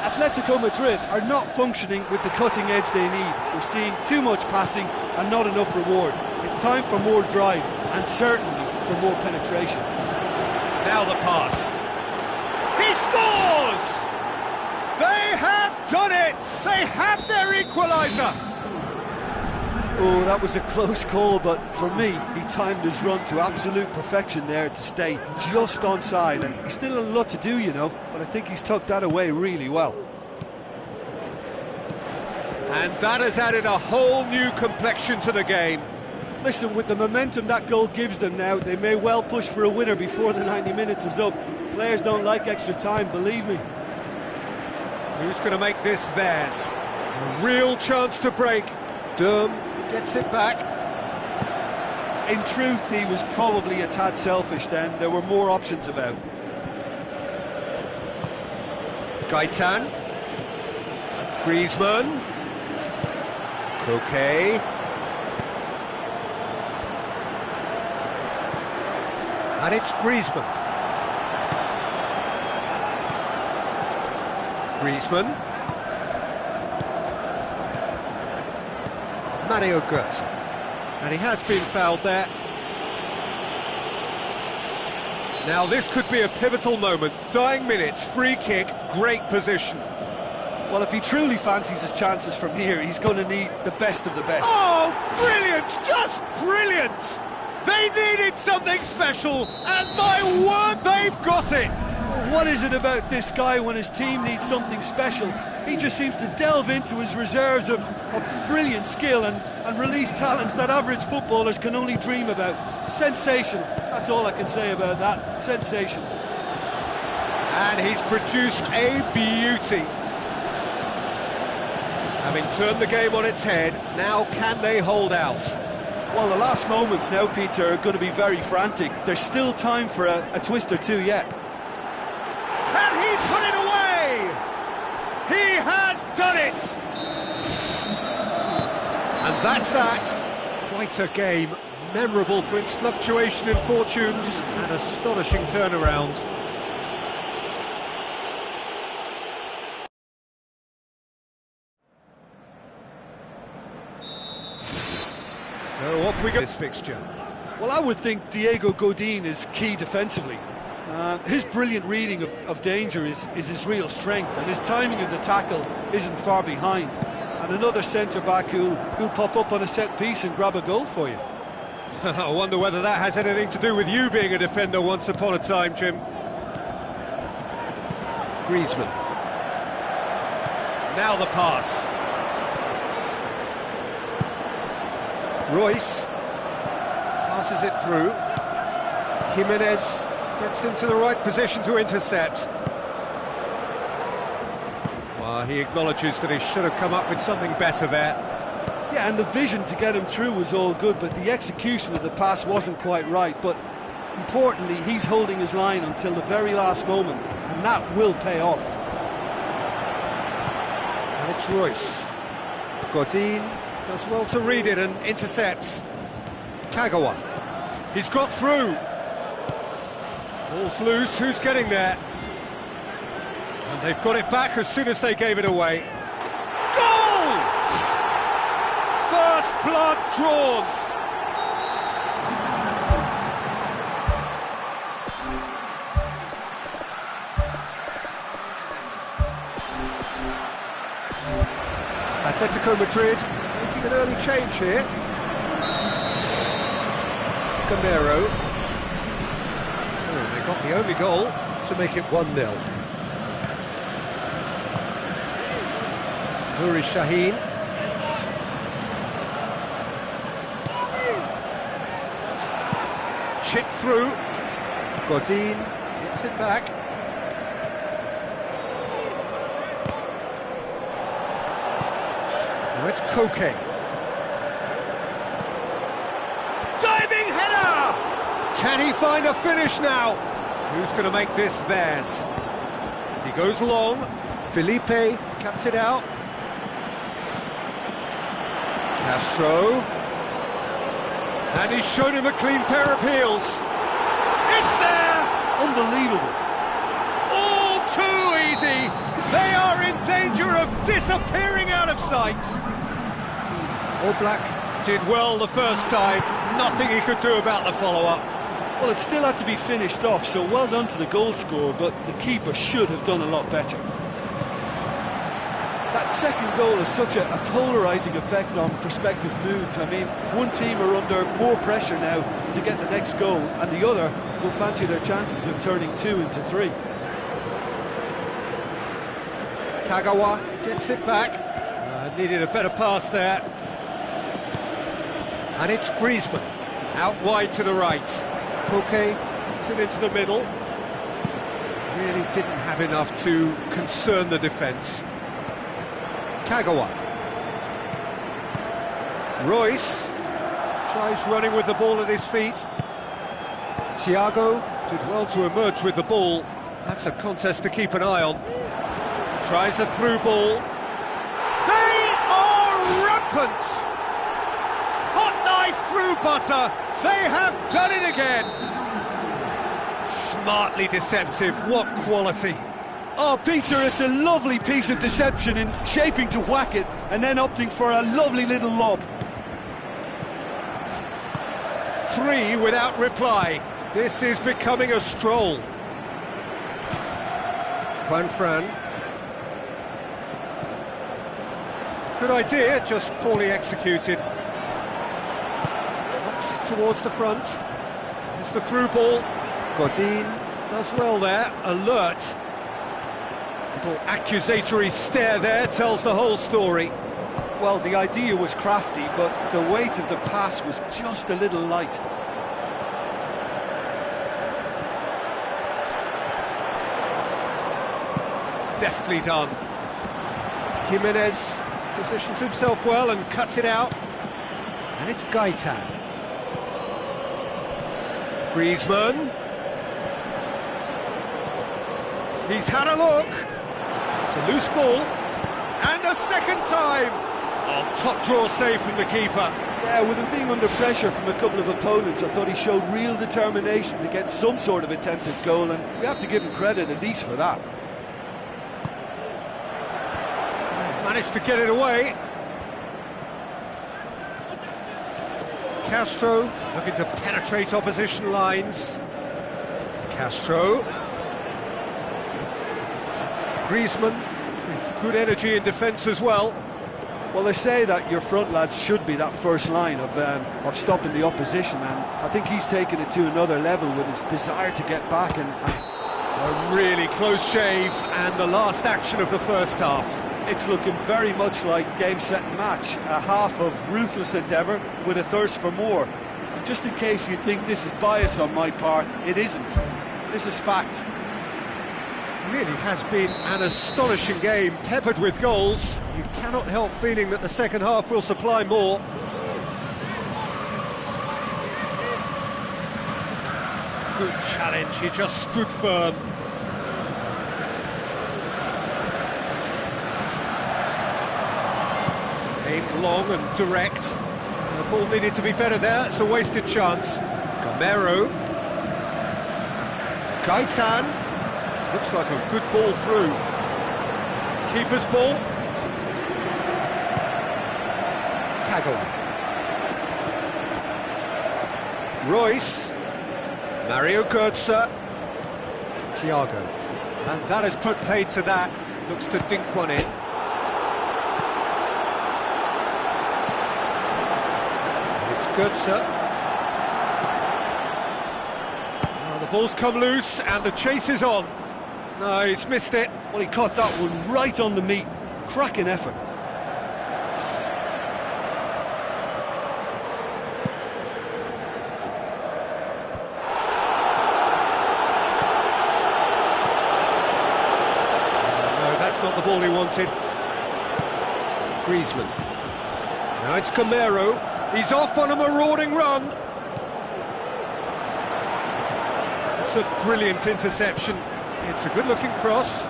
Atletico Madrid are not functioning with the cutting edge they need. We're seeing too much passing and not enough reward. It's time for more drive and certainly for more penetration. Now the pass. He scores! They have done it! They have their equaliser! Oh, that was a close call, but for me, he timed his run to absolute perfection there to stay just onside, and he's still a lot to do, you know, but I think he's tucked that away really well. And that has added a whole new complexion to the game. Listen, with the momentum that goal gives them now, they may well push for a winner before the 90 minutes is up. Players don't like extra time, believe me. Who's going to make this theirs? A real chance to break. Durm gets it back. In truth, he was probably a tad selfish then. There were more options about. Gaitan. Griezmann. Koke. And it's Griezmann. Griezmann. Mario Götze. And he has been fouled there. Now this could be a pivotal moment. Dying minutes, free kick, great position. Well, if he truly fancies his chances from here, he's going to need the best of the best. Oh, brilliant! Just brilliant! They needed something special, and my word, they've got it! What is it about this guy when his team needs something special? He just seems to delve into his reserves of brilliant skill and release talents that average footballers can only dream about. Sensation, that's all I can say about that. Sensation. And he's produced a beauty. Having turned the game on its head, now can they hold out? Well, the last moments now, Peter, are going to be very frantic. There's still time for a twist or two yet. Can he put it away? He has done it! And that's that. Quite a game, memorable for its fluctuation in fortunes and astonishing turnaround. So off we go this fixture. Well, I would think Diego Godin is key defensively. His brilliant reading of danger is his real strength, and his timing of the tackle isn't far behind. And another centre-back who'll pop up on a set-piece and grab a goal for you. I wonder whether that has anything to do with you being a defender once upon a time, Jim. Griezmann. Now the pass. Royce passes it through. Jimenez gets into the right position to intercept. Well, he acknowledges that he should have come up with something better there. Yeah, and the vision to get him through was all good, but the execution of the pass wasn't quite right. But importantly, he's holding his line until the very last moment, and that will pay off. And it's Royce. Godin does well to read it and intercepts. Kagawa. He's got through. Ball's loose, who's getting there? And they've got it back as soon as they gave it away. Goal! First blood drawn. Atletico Madrid making an early change here. Gamero. So they got the only goal to make it 1-0. Nuri Sahin. Chip through. Godin gets it back. Now it's Koke. Diving header! Can he find a finish now? Who's going to make this theirs? He goes long. Felipe cuts it out. Castro. And he's shown him a clean pair of heels. It's there! Unbelievable. All too easy! They are in danger of disappearing out of sight. All Black did well the first time. Nothing he could do about the follow-up. Well, it still had to be finished off, so well done to the goal scorer, but the keeper should have done a lot better. That second goal has such a polarising effect on prospective moods. I mean, one team are under more pressure now to get the next goal, and the other will fancy their chances of turning 2 into 3. Kagawa gets it back. Needed a better pass there. And it's Griezmann, out wide to the right. Koke gets it into the middle. Really didn't have enough to concern the defence. Kagawa. Royce tries running with the ball at his feet. Thiago did well to emerge with the ball. That's a contest to keep an eye on. Tries a through ball. They are rampant! Hot knife through butter. They have done it again. Smartly deceptive. What quality. Oh, Peter, it's a lovely piece of deception in shaping to whack it and then opting for a lovely little lob. 3 without reply. This is becoming a stroll. Juan Fran. Good idea, just poorly executed. Knocks it towards the front. It's the through ball. Godin does well there, alert. Little accusatory stare there tells the whole story. Well, the idea was crafty, but the weight of the pass was just a little light. Deftly done. Jimenez positions himself well and cuts it out. And it's Gaitan. Griezmann. He's had a look. It's a loose ball. And a second time. Oh, top draw save from the keeper. Yeah, with him being under pressure from a couple of opponents, I thought he showed real determination to get some sort of attempted goal, and we have to give him credit at least for that. Managed to get it away. Castro looking to penetrate opposition lines. Castro. Griezmann with good energy in defence as well. Well, they say that your front lads should be that first line of stopping the opposition, and I think he's taken it to another level with his desire to get back. And a really close shave, and the last action of the first half. It's looking very much like game, set and match, a half of ruthless endeavour with a thirst for more. And just in case you think this is bias on my part, it isn't. This is fact. Really has been an astonishing game, peppered with goals. You cannot help feeling that the second half will supply more. Good challenge, he just stood firm. Aimed long and direct. The ball needed to be better there, it's a wasted chance. Gamero. Gaitan. Looks like a good ball through. Keeper's ball. Kagawa. Royce. Mario Götze. Thiago. And that has put paid to that. Looks to dink one in. And it's Götze. Now the ball's come loose and the chase is on. No, he's missed it. Well, he caught that one right on the meat. Cracking effort. No, that's not the ball he wanted. Griezmann. Now it's Gamero. He's off on a marauding run. It's a brilliant interception. It's a good-looking cross.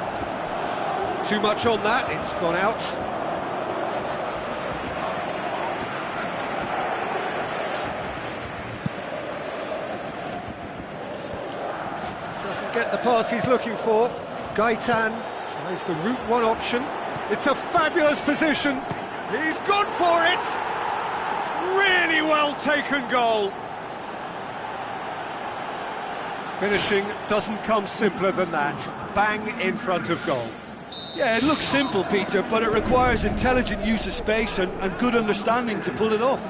Too much on that, it's gone out. Doesn't get the pass he's looking for. Gaitan tries the route one option. It's a fabulous position. He's gone for it. Really well taken goal. Finishing doesn't come simpler than that. Bang in front of goal. Yeah, it looks simple, Peter, but it requires intelligent use of space and good understanding to pull it off.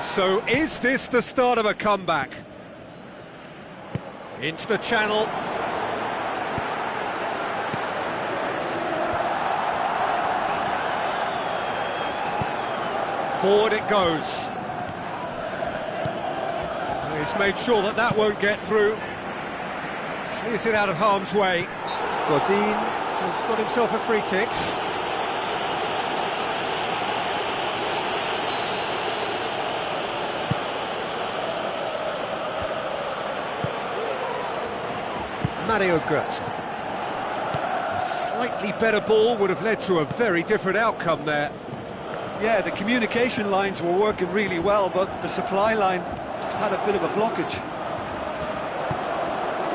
So is this the start of a comeback? Into the channel. Forward it goes. He's made sure that that won't get through. Clears it out of harm's way. Godin has got himself a free kick. Mario Götze. A slightly better ball would have led to a very different outcome there. Yeah, the communication lines were working really well, but the supply line just had a bit of a blockage.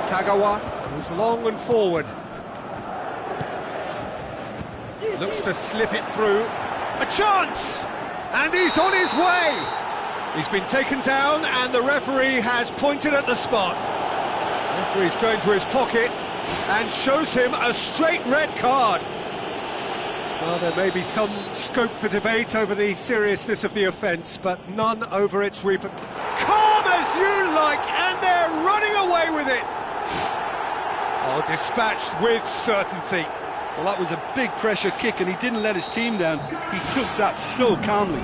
Kagawa goes long and forward. Looks to slip it through. A chance! And he's on his way! He's been taken down and the referee has pointed at the spot. The referee's going to his pocket and shows him a straight red card. Well, there may be some scope for debate over the seriousness of the offence, but none over its calm as you like, and they're running away with it. Oh, dispatched with certainty. Well, that was a big pressure kick and he didn't let his team down. He took that so calmly.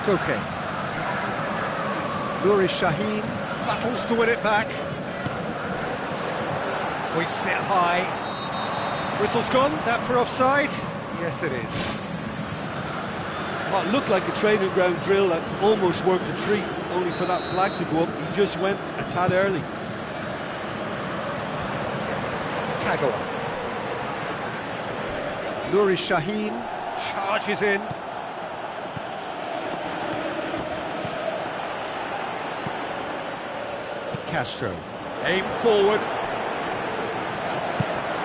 Okay. Nuri Shaheen battles to win it back. Hoists it high. Whistle's gone, that for offside? Yes, it is. Well, it looked like a training ground drill that almost worked a treat, only for that flag to go up. He just went a tad early. Kagawa. Nuri Shaheen charges in. Castro, aim forward.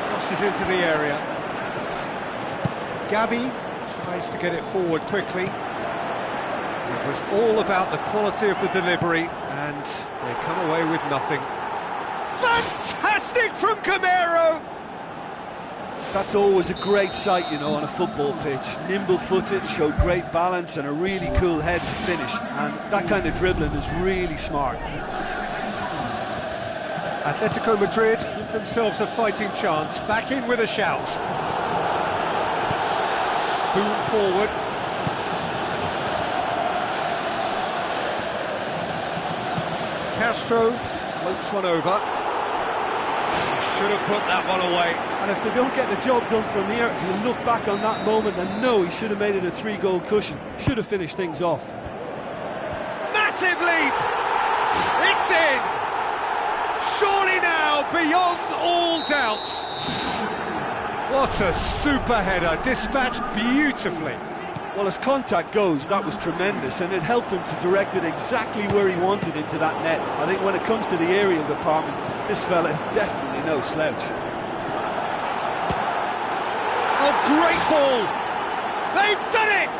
Tosses into the area. Gabi tries to get it forward quickly. It was all about the quality of the delivery, and they come away with nothing. Fantastic from Camero! That's always a great sight, you know, on a football pitch. Nimble-footed, showed great balance and a really cool head to finish. And that kind of dribbling is really smart. Atletico Madrid give themselves a fighting chance, back in with a shout. Spoon forward. Castro floats one over. Should have put that one away. And if they don't get the job done from here, he'll look back on that moment and know he should have made it a 3-goal cushion. Should have finished things off. Massive leap! It's in! Surely now, beyond all doubt. What a super header, dispatched beautifully. Well, as contact goes, that was tremendous, and it helped him to direct it exactly where he wanted into that net. I think when it comes to the aerial department, this fella is definitely no slouch. Oh, great ball! They've done it!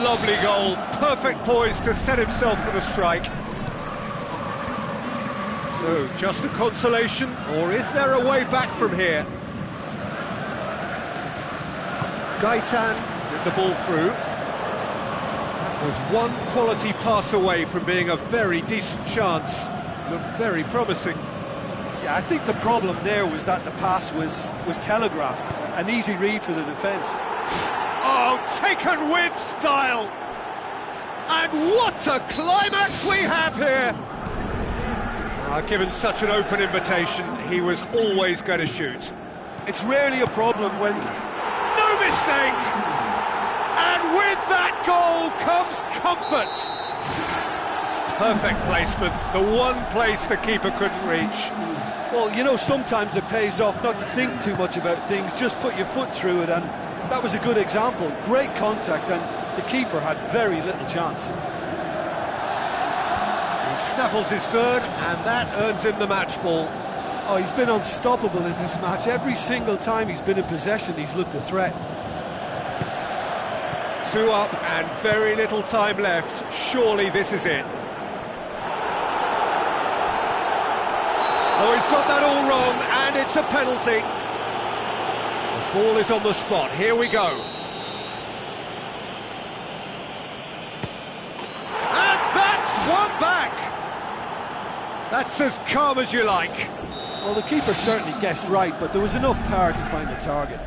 Lovely goal, perfect poise to set himself for the strike. So, just a consolation, or is there a way back from here? Gaitan with the ball through. That was one quality pass away from being a very decent chance. Looked very promising. Yeah, I think the problem there was that the pass was telegraphed. An easy read for the defence. Oh, taken with style! And what a climax we have here! Given such an open invitation, he was always going to shoot. It's rarely a problem when... No mistake! And with that goal comes comfort! Perfect placement, the one place the keeper couldn't reach. Well, you know, sometimes it pays off not to think too much about things, just put your foot through it, and that was a good example. Great contact, and the keeper had very little chance. He snaffles his third, and that earns him the match ball. Oh, he's been unstoppable in this match. Every single time he's been in possession, he's looked a threat. 2 up and very little time left. Surely this is it. Oh, he's got that all wrong, and it's a penalty. The ball is on the spot. Here we go. And that's one back. That's as calm as you like. Well, the keeper certainly guessed right, but there was enough power to find the target.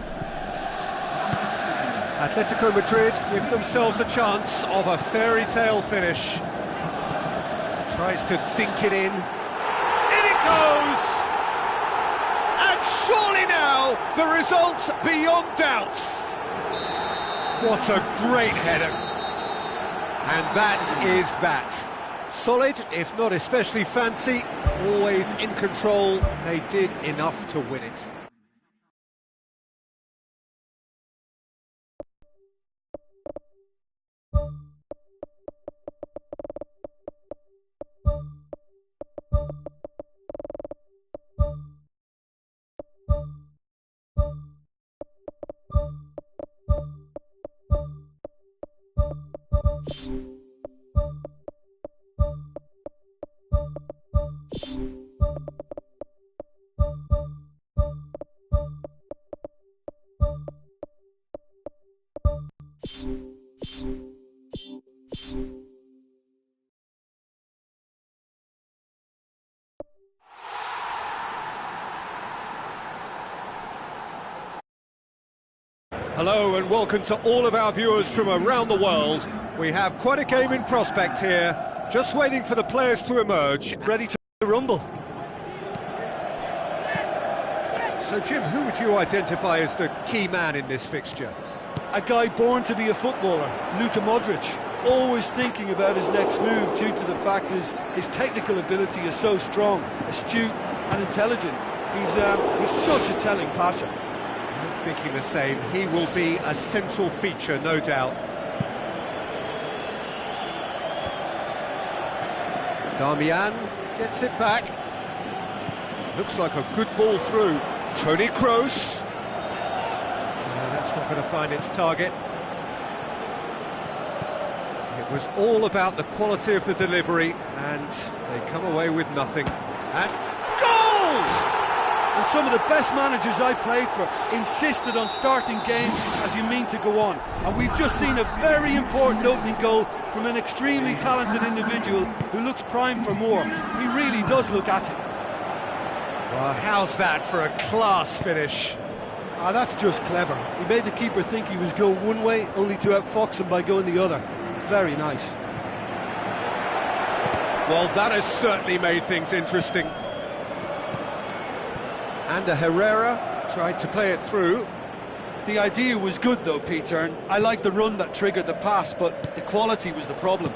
Atletico Madrid give themselves a chance of a fairy tale finish. Tries to dink it in. In it goes! And surely now, the result's beyond doubt. What a great header. And that is that. Solid, if not especially fancy, always in control. They did enough to win it. Hello and welcome to all of our viewers from around the world. We have quite a game in prospect here, just waiting for the players to emerge. Ready to rumble. So Jim, who would you identify as the key man in this fixture? A guy born to be a footballer, Luka Modric. Always thinking about his next move due to the fact his technical ability is so strong, astute and intelligent. He's such a telling passer. I'm thinking the same. He will be a central feature, no doubt. Darmian gets it back. Looks like a good ball through. Toni Kroos. That's not going to find its target. It was all about the quality of the delivery, and they come away with nothing. And goal! And some of the best managers I played for insisted on starting games as you mean to go on. And we've just seen a very important opening goal from an extremely talented individual who looks primed for more. He really does look at it. Well, how's that for a class finish? That's just clever. He made the keeper think he was going one way, only to outfox him by going the other. Very nice. Well, that has certainly made things interesting. And Herrera tried to play it through. The idea was good though, Peter, and I like the run that triggered the pass, but the quality was the problem.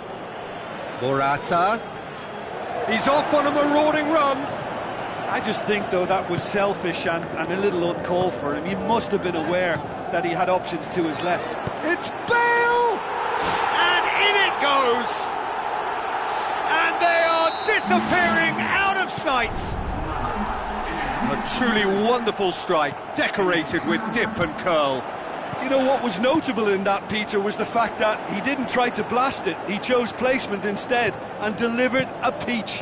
Morata. He's off on a marauding run. I just think though that was selfish and a little uncalled for him. He must have been aware that he had options to his left. It's Bale! And in it goes! And they are disappearing out of sight! A truly wonderful strike, decorated with dip and curl. You know what was notable in that, Peter, was the fact that he didn't try to blast it. He chose placement instead and delivered a peach.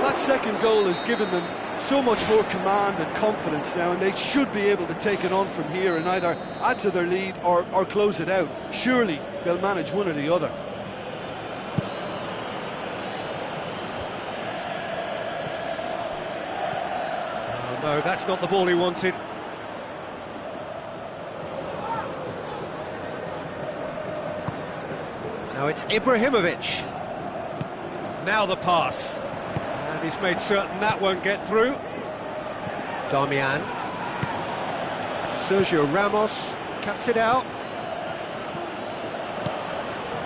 That second goal has given them so much more command and confidence now, and they should be able to take it on from here and either add to their lead or close it out. Surely they'll manage one or the other. No, that's not the ball he wanted. Now it's Ibrahimovic. Now the pass. And he's made certain that won't get through. Darmian. Sergio Ramos cuts it out.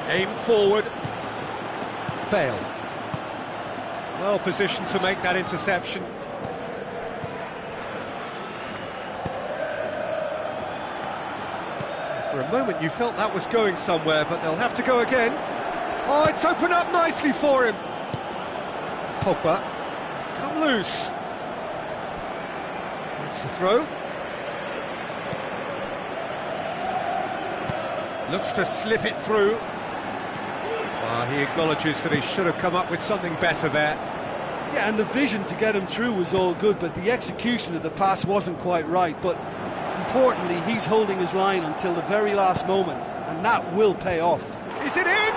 Aim forward. Bale. Well positioned to make that interception. For a moment you felt that was going somewhere, but they'll have to go again. Oh, it's opened up nicely for him. Pogba has come loose. That's the throw. Looks to slip it through. He acknowledges that he should have come up with something better there. Yeah, and the vision to get him through was all good, but the execution of the pass wasn't quite right. But importantly, he's holding his line until the very last moment, and that will pay off. Is it in?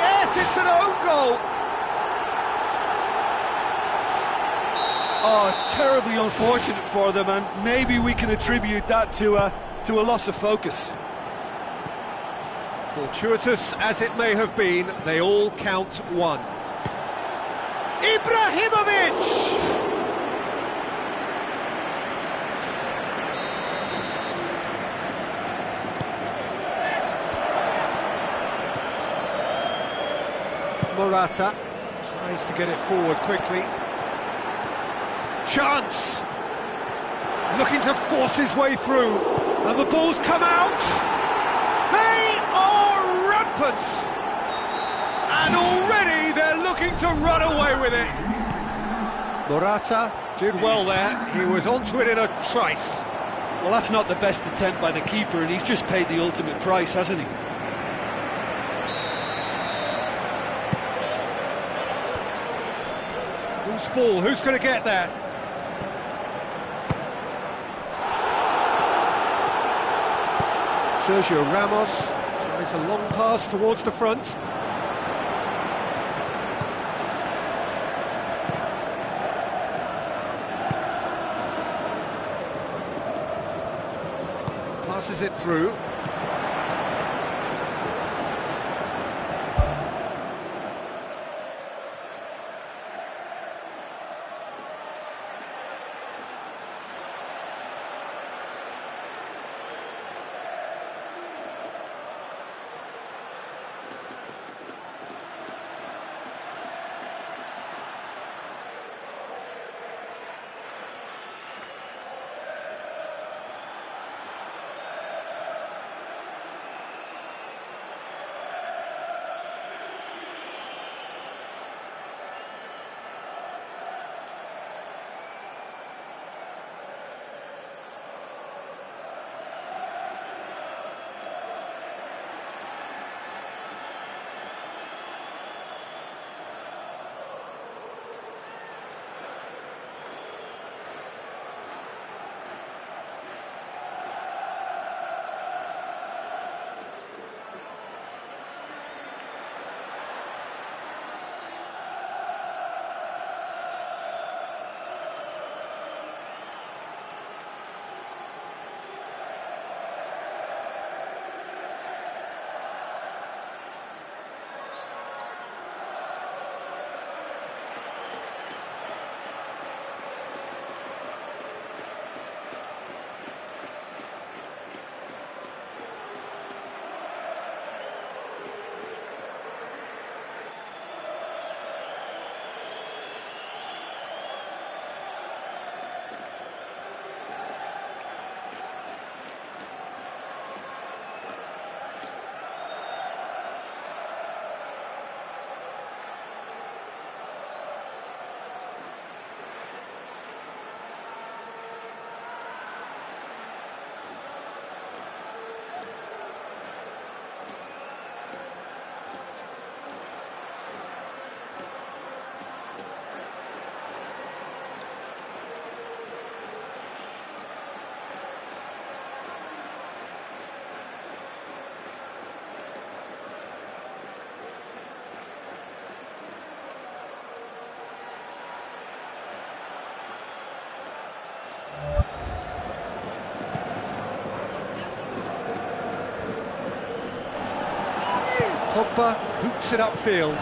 Yes, it's an own goal! Oh, it's terribly unfortunate for them, and maybe we can attribute that to a loss of focus. Fortuitous as it may have been, they all count one. Ibrahimovic! Morata tries to get it forward quickly. Chance! Looking to force his way through, and the ball's come out! They are rampant! And already they're looking to run away with it. Morata did well there, he was onto it in a trice. Well, that's not the best attempt by the keeper, and he's just paid the ultimate price, hasn't he? Who's ball? Who's going to get there? Sergio Ramos tries a long pass towards the front. Passes it through. Pogba boots it upfield.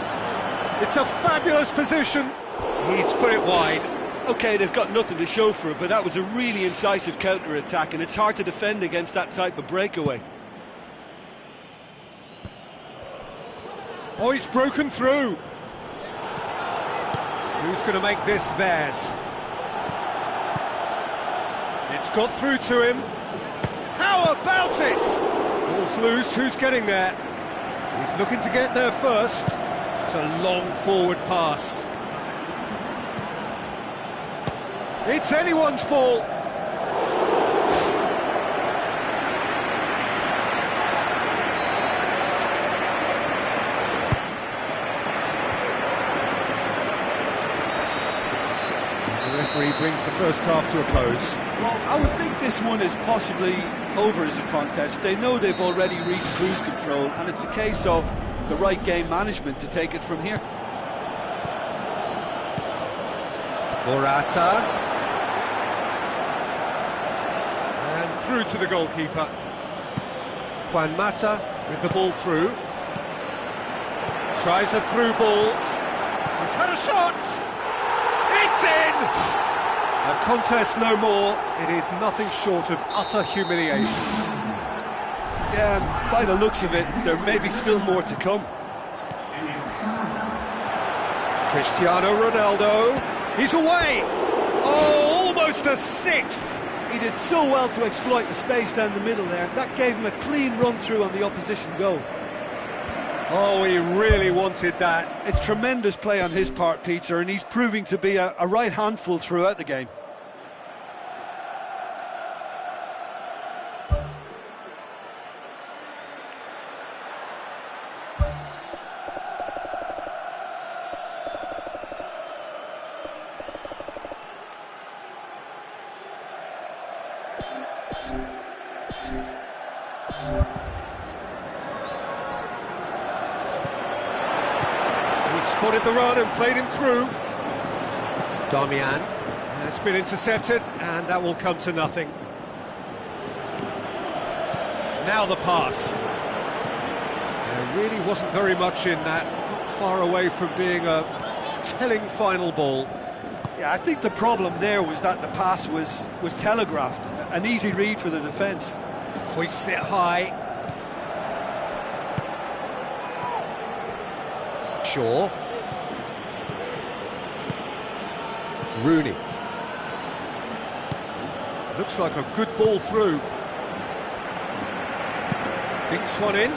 It's a fabulous position. He's put it wide. OK, they've got nothing to show for it, but that was a really incisive counter-attack, and it's hard to defend against that type of breakaway. Oh, he's broken through. Who's going to make this theirs? It's got through to him. How about it? Ball's loose, who's getting there? He's looking to get there first. It's a long forward pass. It's anyone's ball. The referee brings the first half to a close. Well, I would think this one is possibly over as a contest. They know they've already reached cruise control, and it's a case of the right game management to take it from here. Morata. And through to the goalkeeper. Juan Mata with the ball through. Tries a through ball. He's had a shot! It's in! A contest no more. It is nothing short of utter humiliation. Yeah, and by the looks of it, there may be still more to come. Cristiano Ronaldo. He's away! Oh, almost a sixth! He did so well to exploit the space down the middle there. That gave him a clean run-through on the opposition goal. Oh, he really wanted that. It's tremendous play on his part, Peter, and he's proving to be a right handful throughout the game. He spotted the run and played him through. Damian has been intercepted, and that will come to nothing. Now the pass. There really wasn't very much in that, not far away from being a telling final ball. Yeah, I think the problem there was that the pass was telegraphed. An easy read for the defence. Hoists it high. Shaw. Rooney. Looks like a good ball through. Dinks one in.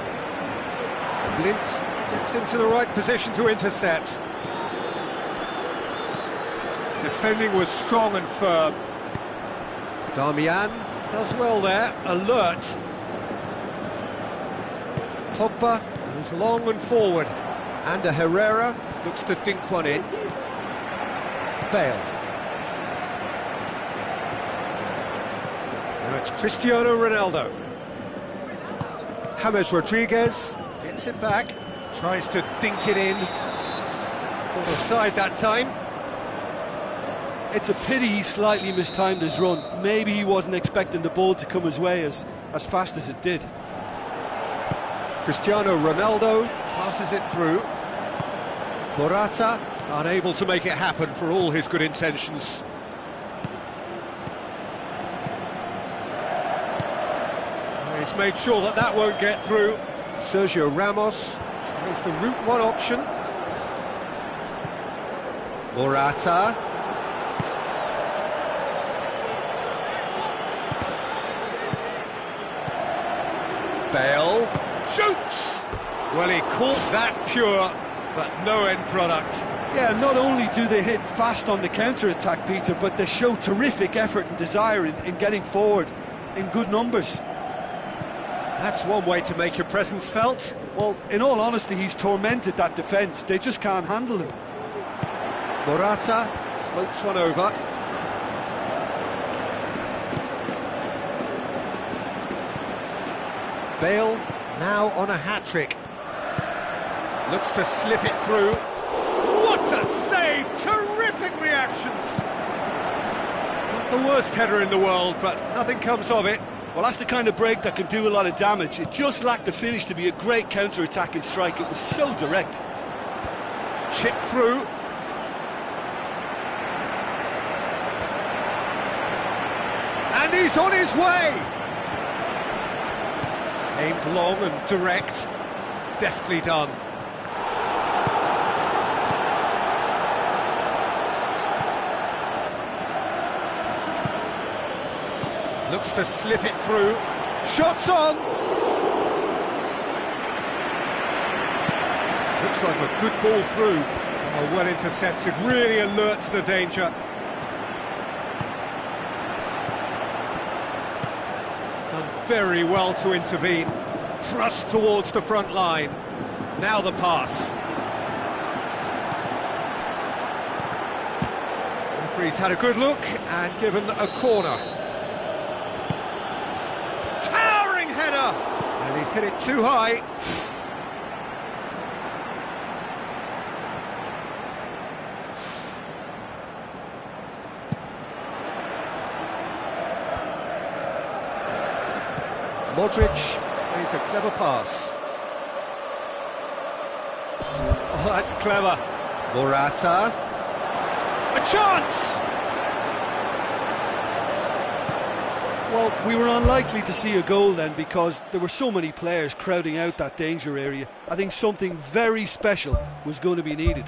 Glint gets into the right position to intercept. Defending was strong and firm. Darmian does well there, alert. Pogba goes long and forward. And Herrera looks to dink one in. Bale. Now it's Cristiano Ronaldo. James Rodriguez gets it back, tries to dink it in. Caught offside that time. It's a pity he slightly mistimed his run. Maybe he wasn't expecting the ball to come his way as fast as it did. Cristiano Ronaldo passes it through. Morata unable to make it happen for all his good intentions. He's made sure that that won't get through. Sergio Ramos tries the route one option. Morata. Bale shoots! Well, he caught that pure, but no end product. Yeah, not only do they hit fast on the counter-attack, Peter, but they show terrific effort and desire in getting forward in good numbers. That's one way to make your presence felt. Well, in all honesty, he's tormented that defence. They just can't handle him. Morata floats one over. Bale now on a hat-trick. Looks to slip it through. What a save! Terrific reactions! Not the worst header in the world, but nothing comes of it. Well, that's the kind of break that can do a lot of damage. It just lacked the finish to be a great counter-attacking strike. It was so direct. Chip through. And he's on his way! Aimed long and direct. Deftly done. Looks to slip it through. Shots on! Looks like a good ball through. Oh, well intercepted, really alert to the danger. Done very well to intervene. Thrust towards the front line. Now the pass. Referee's had a good look and given a corner. Header, and he's hit it too high. Modric plays a clever pass. Oh, that's clever. Morata. A chance! Well, we were unlikely to see a goal then because there were so many players crowding out that danger area. I think something very special was going to be needed.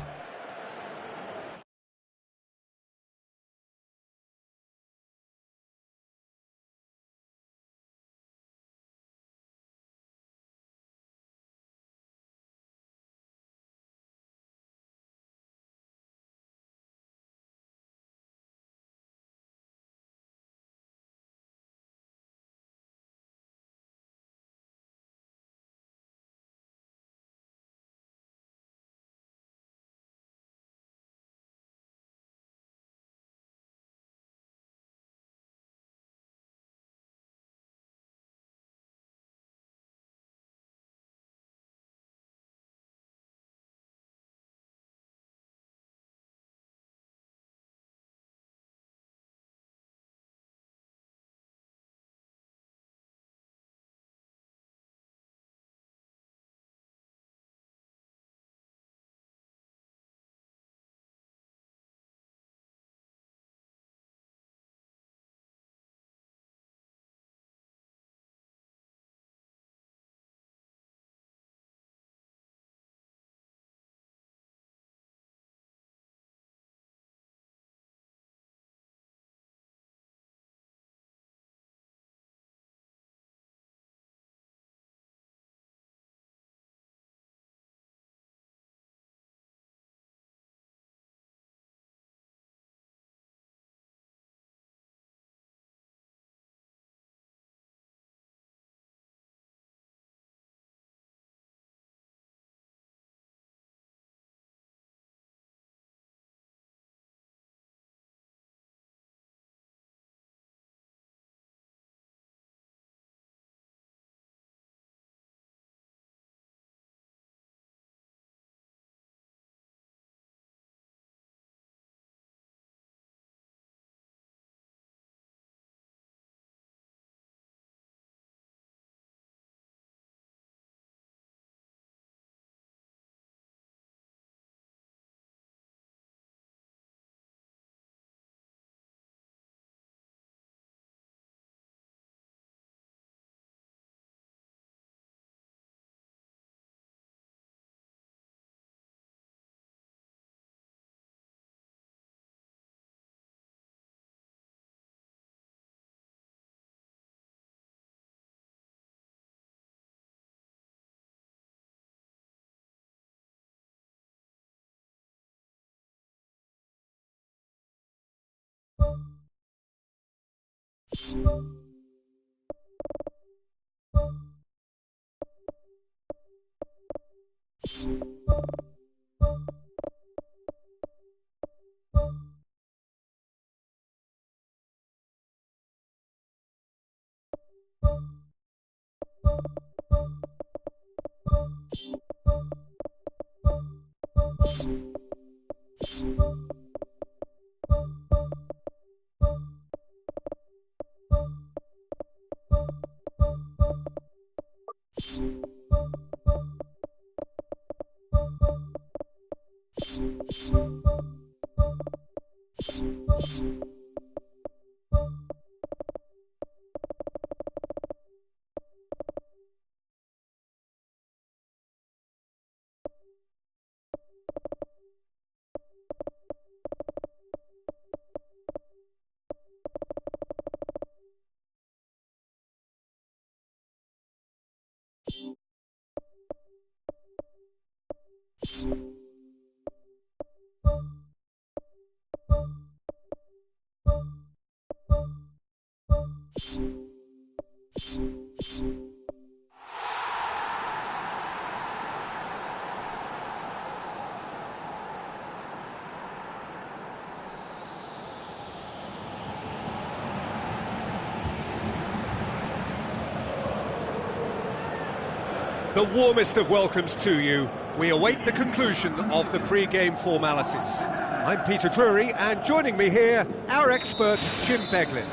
The warmest of welcomes to you. We await the conclusion of the pre-game formalities. I'm Peter Drury, and joining me here, our expert, Jim Beglin.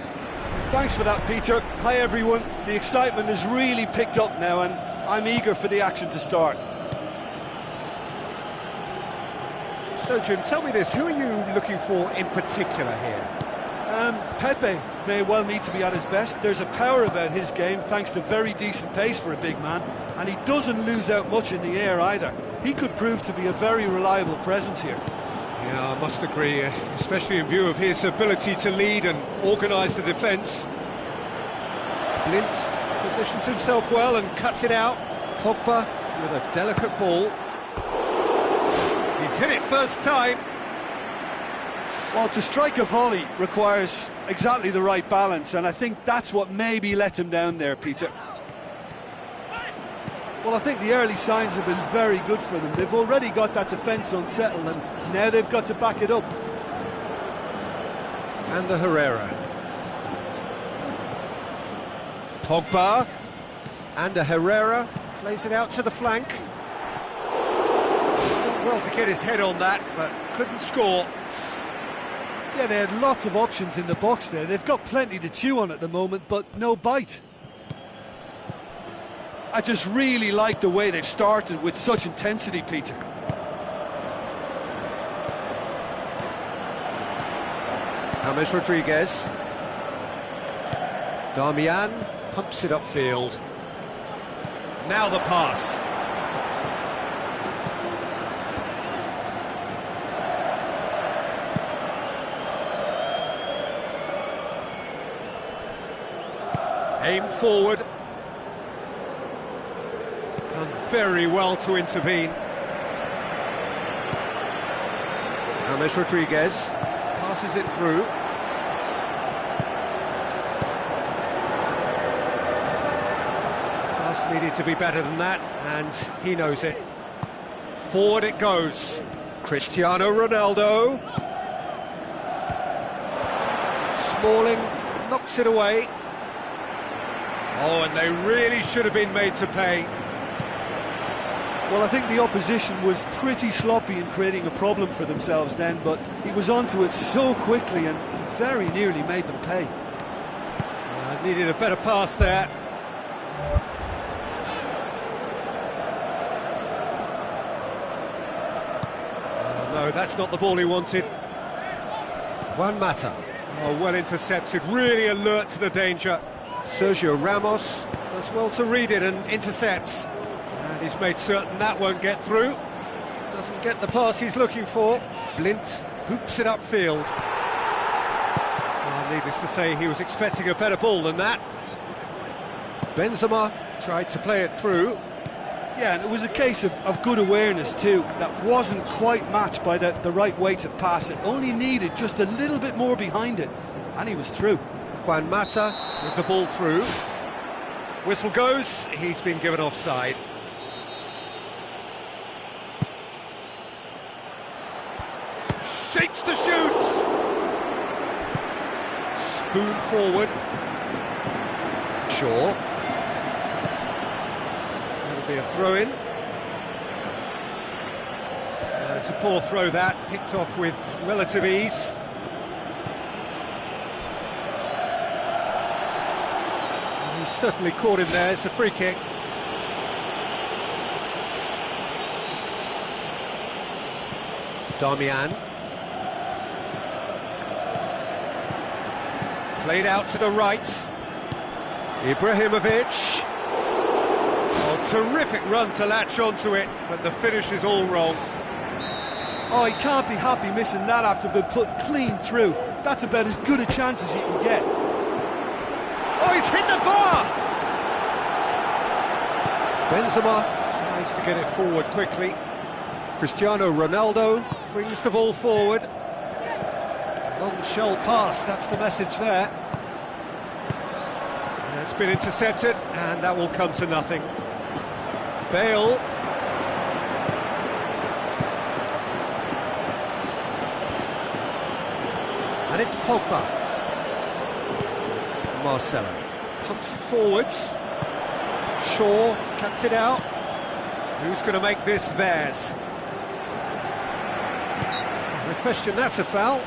Thanks for that, Peter. Hi, everyone. The excitement has really picked up now, and I'm eager for the action to start. So, Jim, tell me this, who are you looking for in particular here? Pepe may well need to be at his best. There's a power about his game, thanks to very decent pace for a big man, and he doesn't lose out much in the air either. He could prove to be a very reliable presence here. Yeah, I must agree, especially in view of his ability to lead and organise the defence. Blind positions himself well and cuts it out. Pogba with a delicate ball. He's hit it first time. Well, to strike a volley requires exactly the right balance, and I think that's what maybe let him down there, Peter. Well, I think the early signs have been very good for them. They've already got that defence unsettled, and now they've got to back it up. And the Herrera. Pogba. And the Herrera plays it out to the flank. Did well to get his head on that, but couldn't score. Yeah, they had lots of options in the box there. They've got plenty to chew on at the moment, but no bite. I just really like the way they've started with such intensity, Peter. James Rodriguez. Darmian pumps it upfield. Now the pass. Aimed forward. Done very well to intervene. James Rodriguez passes it through. Pass needed to be better than that, and he knows it. Forward it goes. Cristiano Ronaldo. Smalling knocks it away. Oh, and they really should have been made to pay. Well, I think the opposition was pretty sloppy in creating a problem for themselves then, but he was onto it so quickly and very nearly made them pay. Needed a better pass there. No, that's not the ball he wanted. Juan Mata. Oh, well intercepted, really alert to the danger. Sergio Ramos does well to read it and intercepts. And he's made certain that won't get through. Doesn't get the pass he's looking for. Blint boots it upfield. Well, needless to say, he was expecting a better ball than that. Benzema tried to play it through. Yeah, and it was a case of good awareness too. That wasn't quite matched by the right weight of pass. It only needed just a little bit more behind it, and he was through. Juan Mata with the ball through. Whistle goes, he's been given offside. Shapes the shoots! Spoon forward. Shaw. That'll be a throw-in. It's a poor throw that, picked off with relative ease. And he's certainly caught him there, it's a free kick. Darmian. Played out to the right. Ibrahimovic. Oh, terrific run to latch onto it, but the finish is all wrong. Oh, he can't be happy missing that after being put clean through. That's about as good a chance as you can get. Oh, he's hit the bar! Benzema tries to get it forward quickly. Cristiano Ronaldo brings the ball forward. Long shell pass, that's the message there. And it's been intercepted, and that will come to nothing. Bale. And it's Pogba. Marcelo pumps it forwards. Shaw cuts it out. Who's going to make this theirs? No question, that's a foul.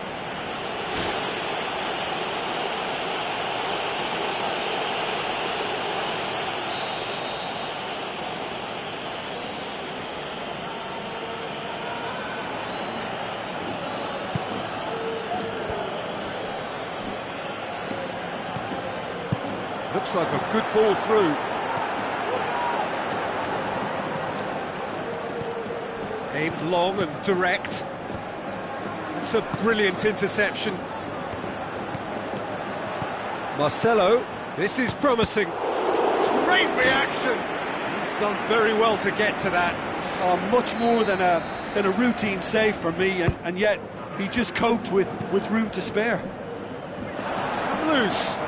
Looks like a good ball through. Aimed long and direct. It's a brilliant interception. Marcelo, this is promising. Great reaction. He's done very well to get to that. Oh, much more than a routine save for me, and yet he just coped with room to spare. It's come loose.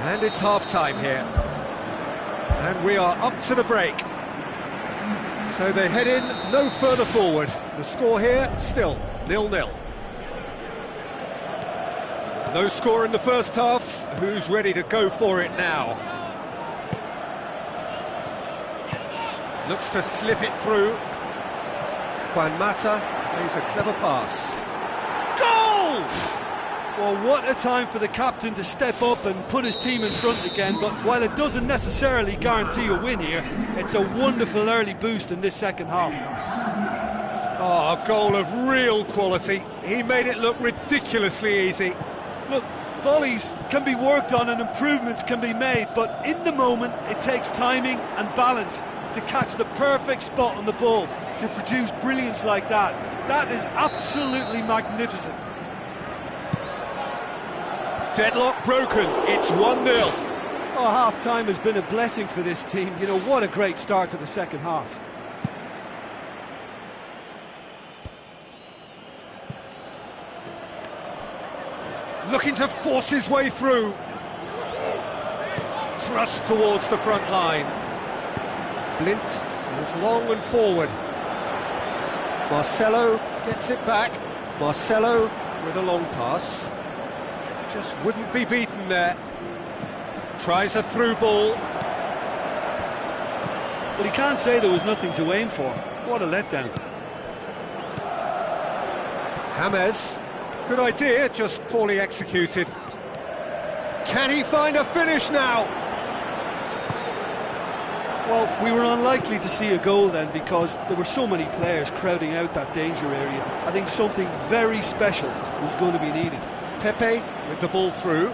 And it's half-time here. And we are up to the break. So they head in no further forward. The score here, still 0-0. No score in the first half. Who's ready to go for it now? Looks to slip it through. Juan Mata plays a clever pass. Goal! Well, what a time for the captain to step up and put his team in front again, but while it doesn't necessarily guarantee a win here, it's a wonderful early boost in this second half. Oh, a goal of real quality. He made it look ridiculously easy. Look, volleys can be worked on and improvements can be made, but in the moment it takes timing and balance to catch the perfect spot on the ball to produce brilliance like that. That is absolutely magnificent. Deadlock broken, it's 1-0. Oh, half-time has been a blessing for this team. You know, what a great start to the second half. Looking to force his way through. Thrust towards the front line. Blint goes long and forward. Marcelo gets it back. Marcelo with a long pass. Just wouldn't be beaten there. Tries a through ball. But he can't say there was nothing to aim for. What a letdown. James, good idea, just poorly executed. Can he find a finish now? Well, we were unlikely to see a goal then because there were so many players crowding out that danger area. I think something very special was going to be needed. Pepe with the ball through.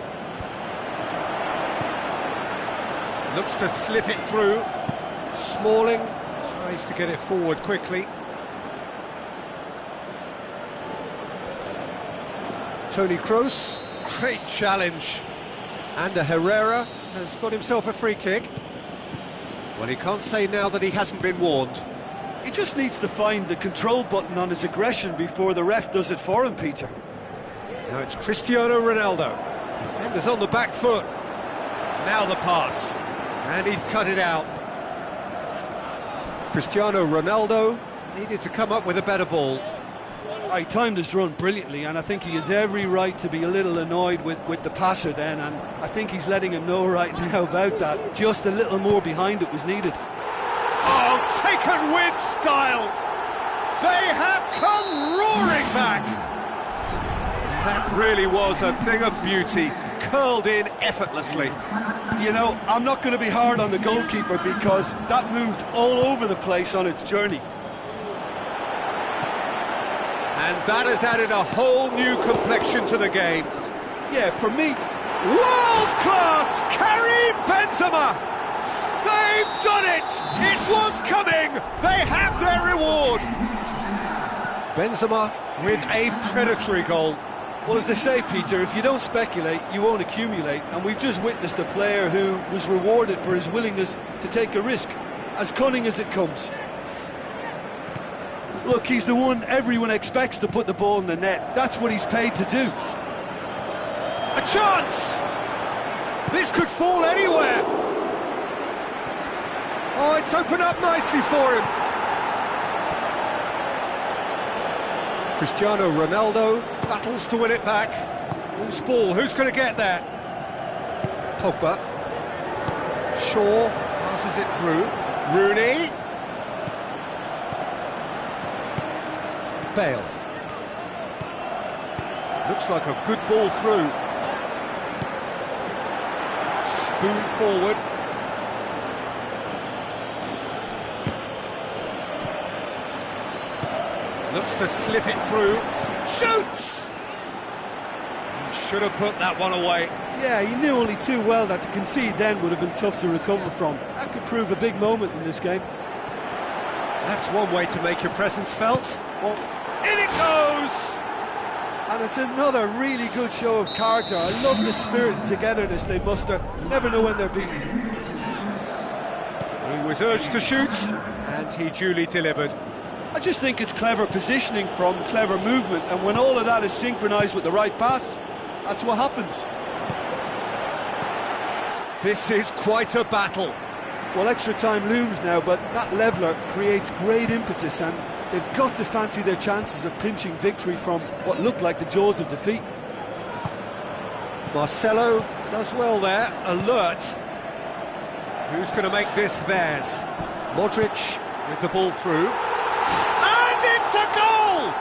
Looks to slip it through. Smalling tries to get it forward quickly. Toni Kroos, great challenge. And Herrera has got himself a free kick. Well, he can't say now that he hasn't been warned. He just needs to find the control button on his aggression before the ref does it for him, Peter. Now it's Cristiano Ronaldo. Defenders on the back foot. Now the pass. And he's cut it out. Cristiano Ronaldo needed to come up with a better ball. He timed his run brilliantly, and I think he has every right to be a little annoyed with the passer then, and I think he's letting him know right now about that. Just a little more behind it was needed. Oh, taken with style! They have come roaring back! That really was a thing of beauty, curled in effortlessly. You know, I'm not going to be hard on the goalkeeper because that moved all over the place on its journey. And that has added a whole new complexion to the game. Yeah, for me... World-class Karim Benzema! They've done it! It was coming! They have their reward! Benzema with a predatory goal. Well, as they say, Peter, if you don't speculate, you won't accumulate. And we've just witnessed a player who was rewarded for his willingness to take a risk, as cunning as it comes. Look, he's the one everyone expects to put the ball in the net. That's what he's paid to do. A chance! This could fall anywhere. Oh, it's opened up nicely for him. Cristiano Ronaldo battles to win it back. Loose ball, who's going to get there? Pogba. Shaw passes it through. Rooney. Bale. Looks like a good ball through. Spoon forward. Looks to slip it through. Shoots! He should have put that one away. Yeah, he knew only too well that to concede then would have been tough to recover from. That could prove a big moment in this game. That's one way to make your presence felt. Well, in it goes! And it's another really good show of character. I love the spirit and togetherness they muster. Never know when they're beaten. He was urged to shoot, and he duly delivered. I just think it's clever positioning from clever movement, and when all of that is synchronised with the right pass, that's what happens. This is quite a battle. Well, extra time looms now, but that leveller creates great impetus, and they've got to fancy their chances of pinching victory from what looked like the jaws of defeat. Marcelo does well there, alert. Who's going to make this theirs? Modric with the ball through. And it's a goal!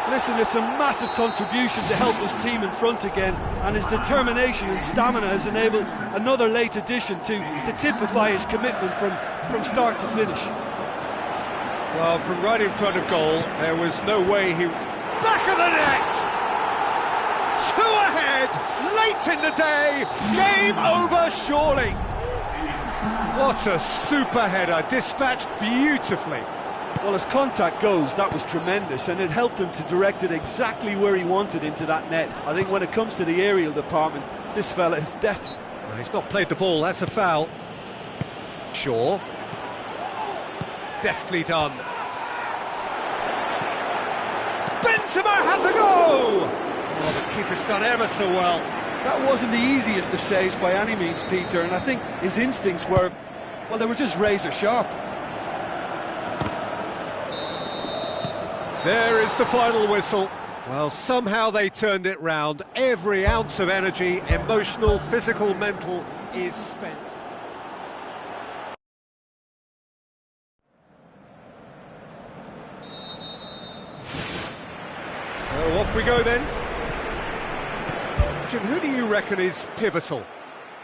Listen, it's a massive contribution to help his team in front again, and his determination and stamina has enabled another late addition to typify his commitment from start to finish. Well, from right in front of goal, there was no way he... Back of the net! Two ahead, late in the day, game over surely. What a super header, dispatched beautifully. Well, as contact goes, that was tremendous, and it helped him to direct it exactly where he wanted into that net. I think when it comes to the aerial department, this fella is definitely... Well, he's not played the ball, that's a foul. Shaw. Deftly done. Benzema has a go! Oh, the keeper's done ever so well. That wasn't the easiest of saves by any means, Peter, and I think his instincts were, well, they were just razor sharp. There is the final whistle. Well, somehow they turned it round. Every ounce of energy, emotional, physical, mental, is spent. So off we go then. Jim, who do you reckon is pivotal?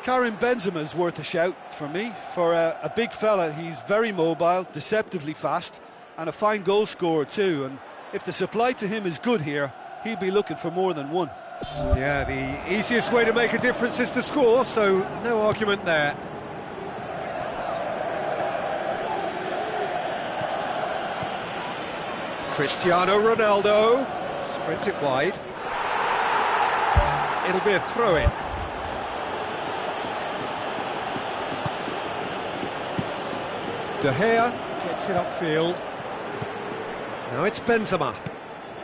Karim Benzema's worth a shout for me. For a big fella, he's very mobile, deceptively fast, and a fine goal scorer too. And if the supply to him is good here, he'll be looking for more than one. Yeah, the easiest way to make a difference is to score, so no argument there. Cristiano Ronaldo, sprint it wide. It'll be a throw-in. De Gea gets it upfield. Now it's Benzema.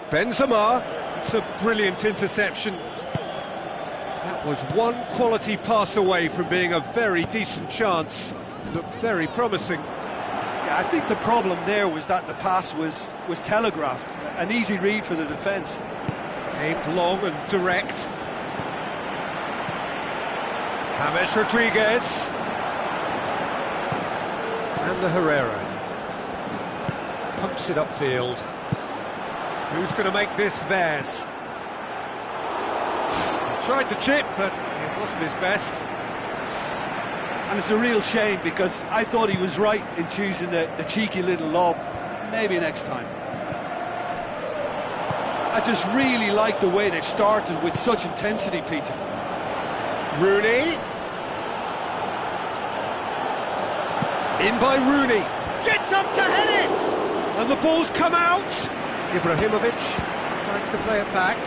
Benzema, it's a brilliant interception. That was one quality pass away from being a very decent chance. It looked very promising. Yeah, I think the problem there was that the pass was telegraphed. An easy read for the defence. Aimed long and direct. James Rodriguez. And the Herrera. Pumps it upfield. Who's going to make this theirs? He tried the chip, but it wasn't his best. And it's a real shame because I thought he was right in choosing the cheeky little lob. Maybe next time. I just really like the way they've started with such intensity, Peter. Rooney. In by Rooney. Gets up to head it! And the ball's come out. Ibrahimovic decides to play it back.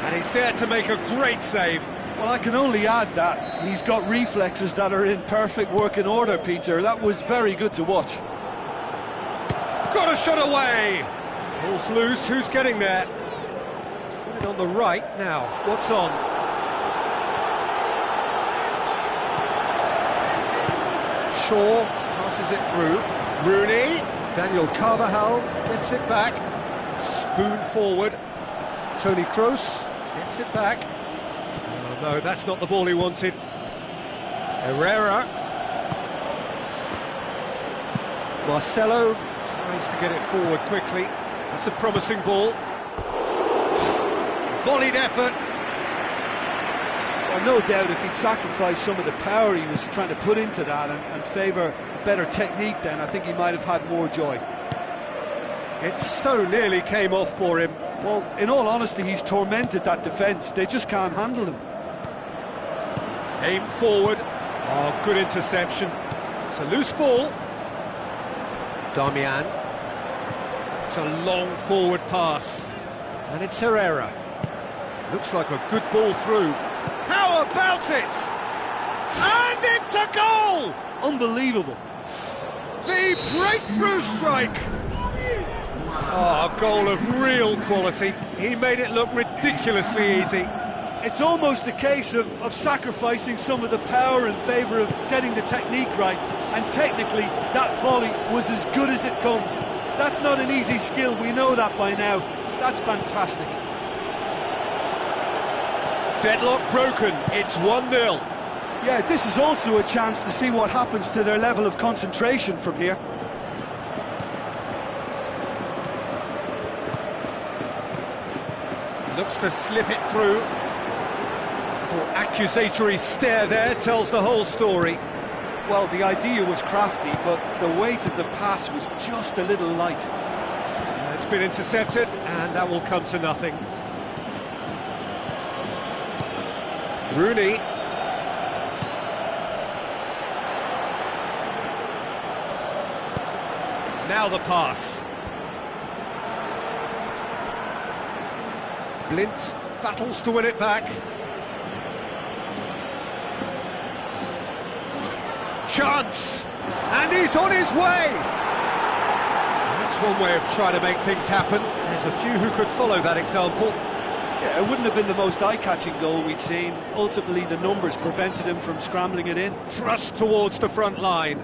And he's there to make a great save. Well, I can only add that he's got reflexes that are in perfect working order, Peter. That was very good to watch. Got a shot away! Ball's loose, who's getting there? He's put it on the right now. What's on? Shaw passes it through. Rooney. Daniel Carvajal gets it back. Spoon forward. Toni Kroos gets it back. Oh no, that's not the ball he wanted. Herrera. Marcelo tries to get it forward quickly. That's a promising ball. Volleyed effort. Well, no doubt if he'd sacrificed some of the power he was trying to put into that and favour better technique, then I think he might have had more joy. It so nearly came off for him. Well, in all honesty, he's tormented that defence. They just can't handle him. Aimed forward. Oh, good interception. It's a loose ball. Damian. It's a long forward pass. And it's Herrera. Looks like a good ball through. How about it? And it's a goal! Unbelievable. The breakthrough strike. Oh, a goal of real quality. He made it look ridiculously easy. It's almost a case of sacrificing some of the power in favour of getting the technique right, and technically that volley was as good as it comes. That's not an easy skill, we know that by now. That's fantastic. Deadlock broken, it's 1-0. Yeah, this is also a chance to see what happens to their level of concentration from here. Looks to slip it through. Little accusatory stare there tells the whole story. Well, the idea was crafty, but the weight of the pass was just a little light. It's been intercepted, and that will come to nothing. Rooney. Now the pass. Blint battles to win it back. Chance! And he's on his way! That's one way of trying to make things happen. There's a few who could follow that example. Yeah, it wouldn't have been the most eye-catching goal we'd seen. Ultimately, the numbers prevented him from scrambling it in. Thrust towards the front line.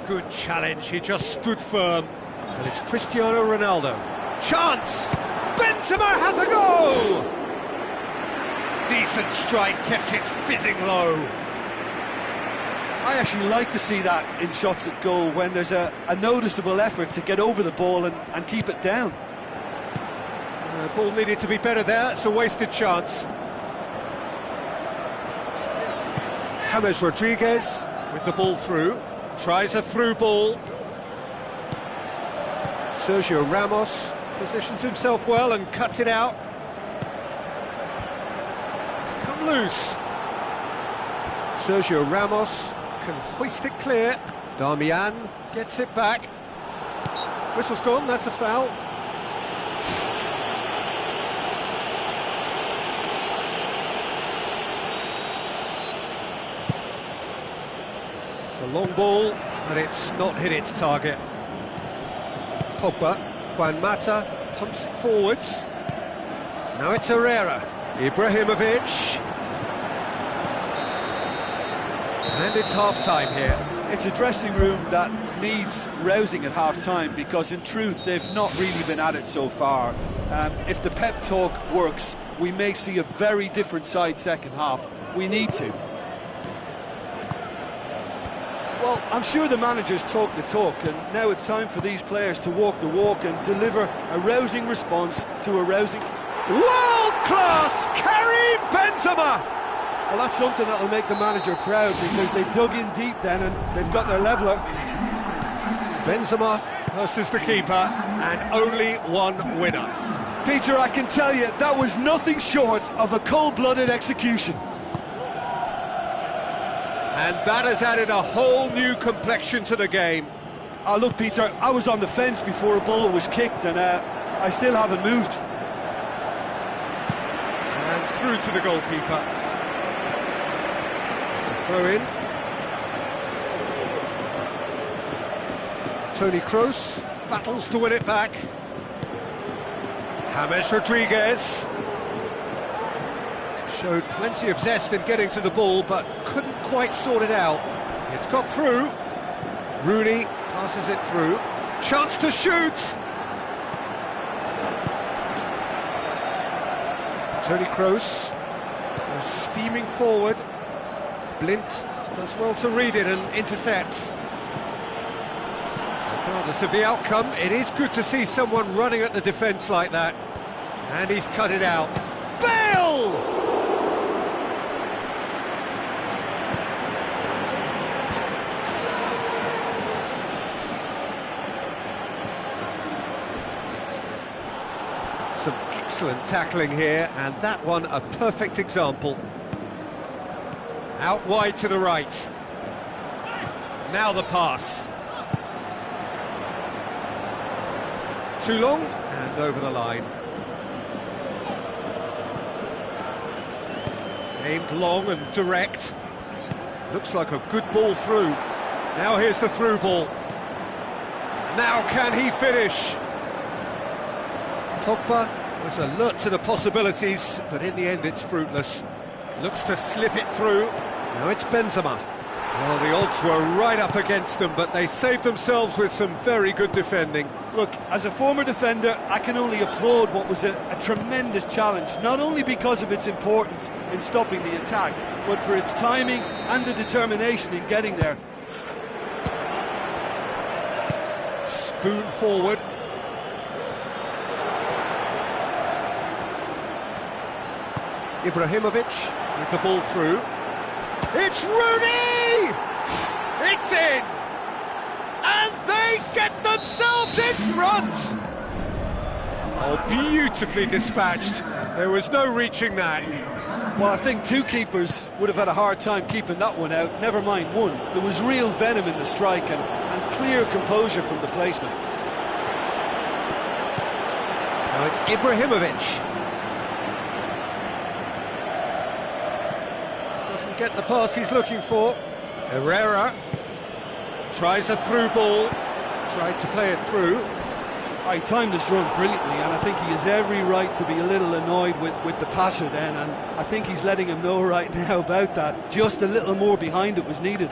Good challenge, he just stood firm. And it's Cristiano Ronaldo. Chance! Benzema has a go! Decent strike, kept it fizzing low. I actually like to see that in shots at goal, when there's a noticeable effort to get over the ball and keep it down. The ball needed to be better there, it's a wasted chance. James Rodriguez with the ball through, tries a through ball. Sergio Ramos positions himself well and cuts it out. It's come loose. Sergio Ramos can hoist it clear. Damian gets it back. Whistle's gone, that's a foul. It's a long ball, but it's not hit its target. Pogba, Juan Mata, pumps it forwards. Now it's Herrera. Ibrahimovic. And it's half-time here. It's a dressing room that needs rousing at half-time, because in truth they've not really been at it so far. If the pep talk works, we may see a very different side second half. We need to. Well, I'm sure the managers talk the talk, and now it's time for these players to walk the walk and deliver a rousing response to a rousing... World-class Karim Benzema! Well, that's something that'll make the manager proud, because they dug in deep then and they've got their leveller. Benzema versus the keeper, and only one winner. Peter, I can tell you, that was nothing short of a cold-blooded execution. And that has added a whole new complexion to the game. Oh, look, Peter, I was on the fence before a ball was kicked, and I still haven't moved. And through to the goalkeeper. Throw in. Toni Kroos battles to win it back. James Rodriguez showed plenty of zest in getting to the ball, but couldn't quite sort it out. It's got through. Rooney passes it through. Chance to shoot. Toni Kroos goes steaming forward. Blint does well to read it and intercepts. Regardless of the outcome, it is good to see someone running at the defence like that. And he's cut it out. Bale! Some excellent tackling here, and that one a perfect example. Out wide to the right. Now the pass. Too long, and over the line. Aimed long and direct. Looks like a good ball through. Now here's the through ball. Now can he finish? Pogba was alert to the possibilities, but in the end it's fruitless. Looks to slip it through. Now it's Benzema. Well, the odds were right up against them, but they saved themselves with some very good defending. Look, as a former defender, I can only applaud what was a tremendous challenge, not only because of its importance in stopping the attack, but for its timing and the determination in getting there. Spoon forward. Ibrahimovic with the ball through. It's Rooney! It's in! And they get themselves in front! Oh, beautifully dispatched. There was no reaching that. Well, I think two keepers would have had a hard time keeping that one out, never mind one. There was real venom in the strike and clear composure from the placement. Now it's Ibrahimovic. Doesn't get the pass he's looking for. Herrera tries a through ball, tried to play it through. He timed this run brilliantly, and I think he has every right to be a little annoyed with the passer then, and I think he's letting him know right now about that. Just a little more behind it was needed.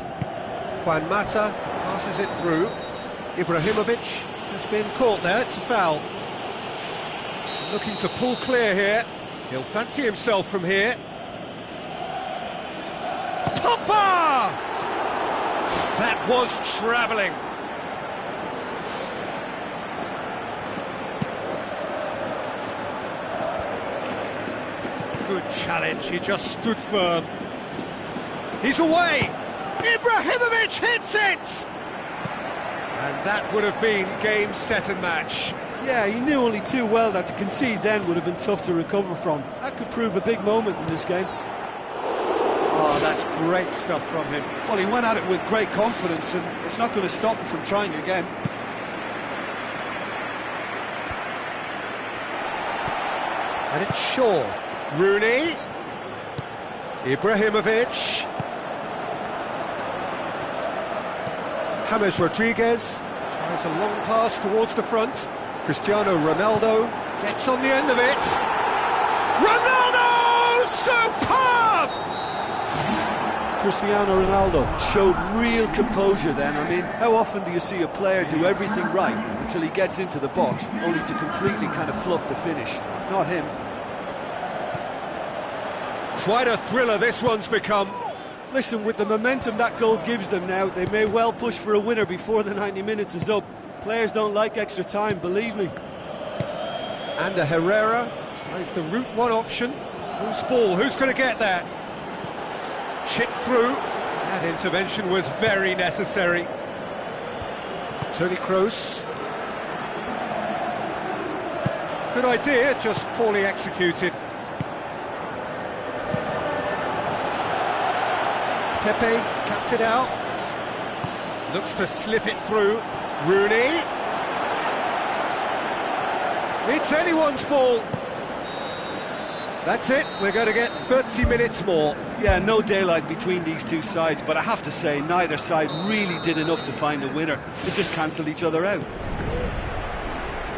Juan Mata passes it through. Ibrahimovic has been caught there, it's a foul. Looking to pull clear here. He'll fancy himself from here. Pogba! That was travelling. Good challenge, he just stood firm. He's away! Ibrahimovic hits it! And that would have been game, set and match. Yeah, he knew only too well that to concede then would have been tough to recover from. That could prove a big moment in this game. Oh, that's great stuff from him. Well, he went at it with great confidence, and it's not going to stop him from trying again. And it's Shaw. Rooney. Ibrahimovic. James Rodriguez tries a long pass towards the front. Cristiano Ronaldo gets on the end of it. Ronaldo! Superb! Cristiano Ronaldo showed real composure then. I mean, how often do you see a player do everything right until he gets into the box, only to completely kind of fluff the finish? Not him. Quite a thriller this one's become. Listen, with the momentum that goal gives them now, they may well push for a winner before the 90 minutes is up. Players don't like extra time, believe me. And Herrera tries the route one option. Who's ball? Who's going to get that? Chip through. That intervention was very necessary. Toni Kroos. Good idea, just poorly executed. Pepe cuts it out. Looks to slip it through. Rooney. It's anyone's ball. That's it, we're going to get 30 minutes more. Yeah, no daylight between these two sides, but I have to say, neither side really did enough to find a winner. They just cancelled each other out.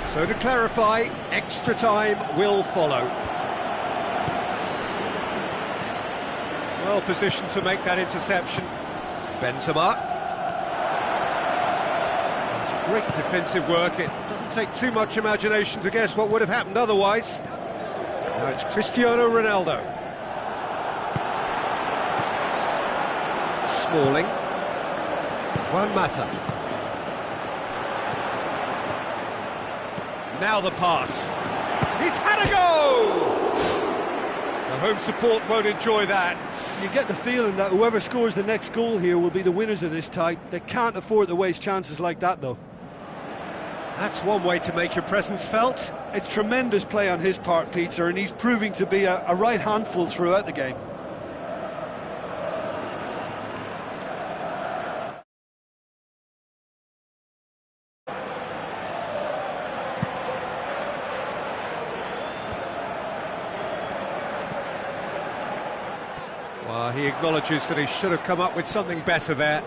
So to clarify, extra time will follow. Well positioned to make that interception. Benzema. That's great defensive work. It doesn't take too much imagination to guess what would have happened otherwise. Now it's Cristiano Ronaldo. Smalling. Juan Mata. Now the pass. He's had a go! The home support won't enjoy that. You get the feeling that whoever scores the next goal here will be the winners of this tie. They can't afford to waste chances like that, though. That's one way to make your presence felt. It's tremendous play on his part, Peter, and he's proving to be a right handful throughout the game. Well, he acknowledges that he should have come up with something better there.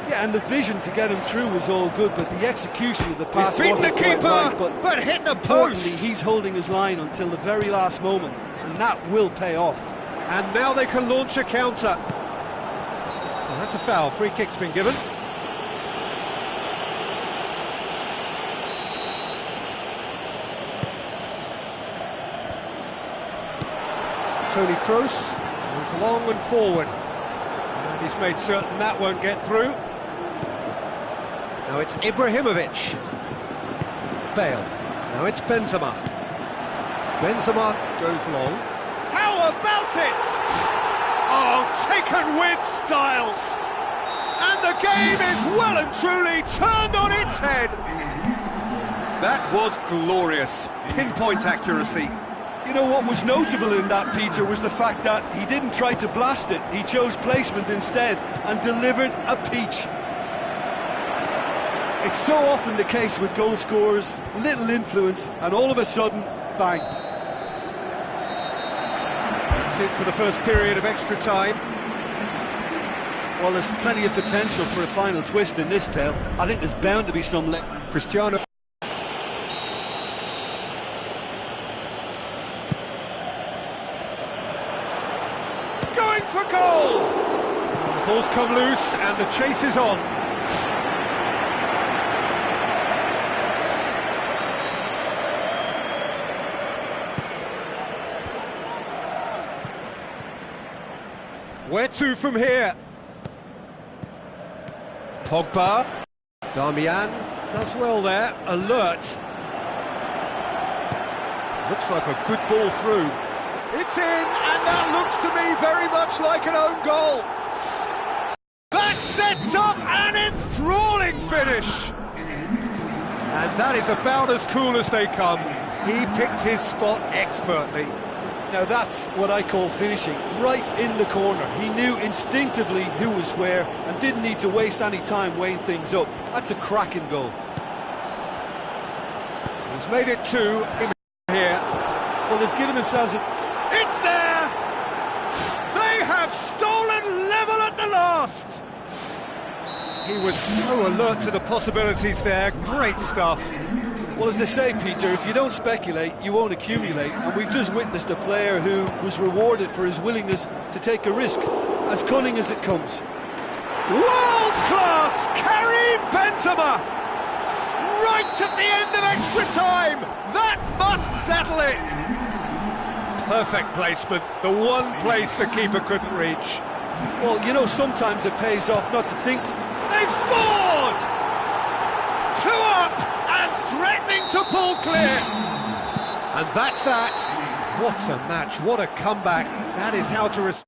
Yeah, and the vision to get him through was all good, but the execution of the pass He's wasn't beaten the keeper, quite right. but hitting the post. Importantly, he's holding his line until the very last moment, and that will pay off. And now they can launch a counter. Oh, that's a foul. Free kick's been given. Toni Kroos goes long and forward. And he's made certain that won't get through. Now it's Ibrahimovic. Bale. Now it's Benzema. Benzema goes long. How about it? Oh, taken with style. And the game is well and truly turned on its head. That was glorious. Pinpoint accuracy. You know what was notable in that, Peter, was the fact that he didn't try to blast it. He chose placement instead and delivered a peach. It's so often the case with goal scorers, little influence, and all of a sudden, bang. That's it for the first period of extra time. Well, there's plenty of potential for a final twist in this tale. I think there's bound to be some... Cristiano. Going for goal! The ball's come loose and the chase is on. Where to from here? Pogba. Darmian does well there, alert. Looks like a good ball through. It's in, and that looks to me very much like an own goal. That sets up an enthralling finish. And that is about as cool as they come. He picked his spot expertly. Now that's what I call finishing, right in the corner. He knew instinctively who was where and didn't need to waste any time weighing things up. That's a cracking goal. He's made it 2 in here. Well, they've given themselves a... It's there! They have stolen level at the last! He was so alert to the possibilities there. Great stuff. Well, as they say, Peter, if you don't speculate, you won't accumulate. And we've just witnessed a player who was rewarded for his willingness to take a risk, as cunning as it comes. World-class Karim Benzema! Right at the end of extra time! That must settle it! Perfect placement, the one place the keeper couldn't reach. Well, you know, sometimes it pays off not to think. They've scored! 2 up and threatening to pull clear. And that's that. What a match, what a comeback. That is how to respond.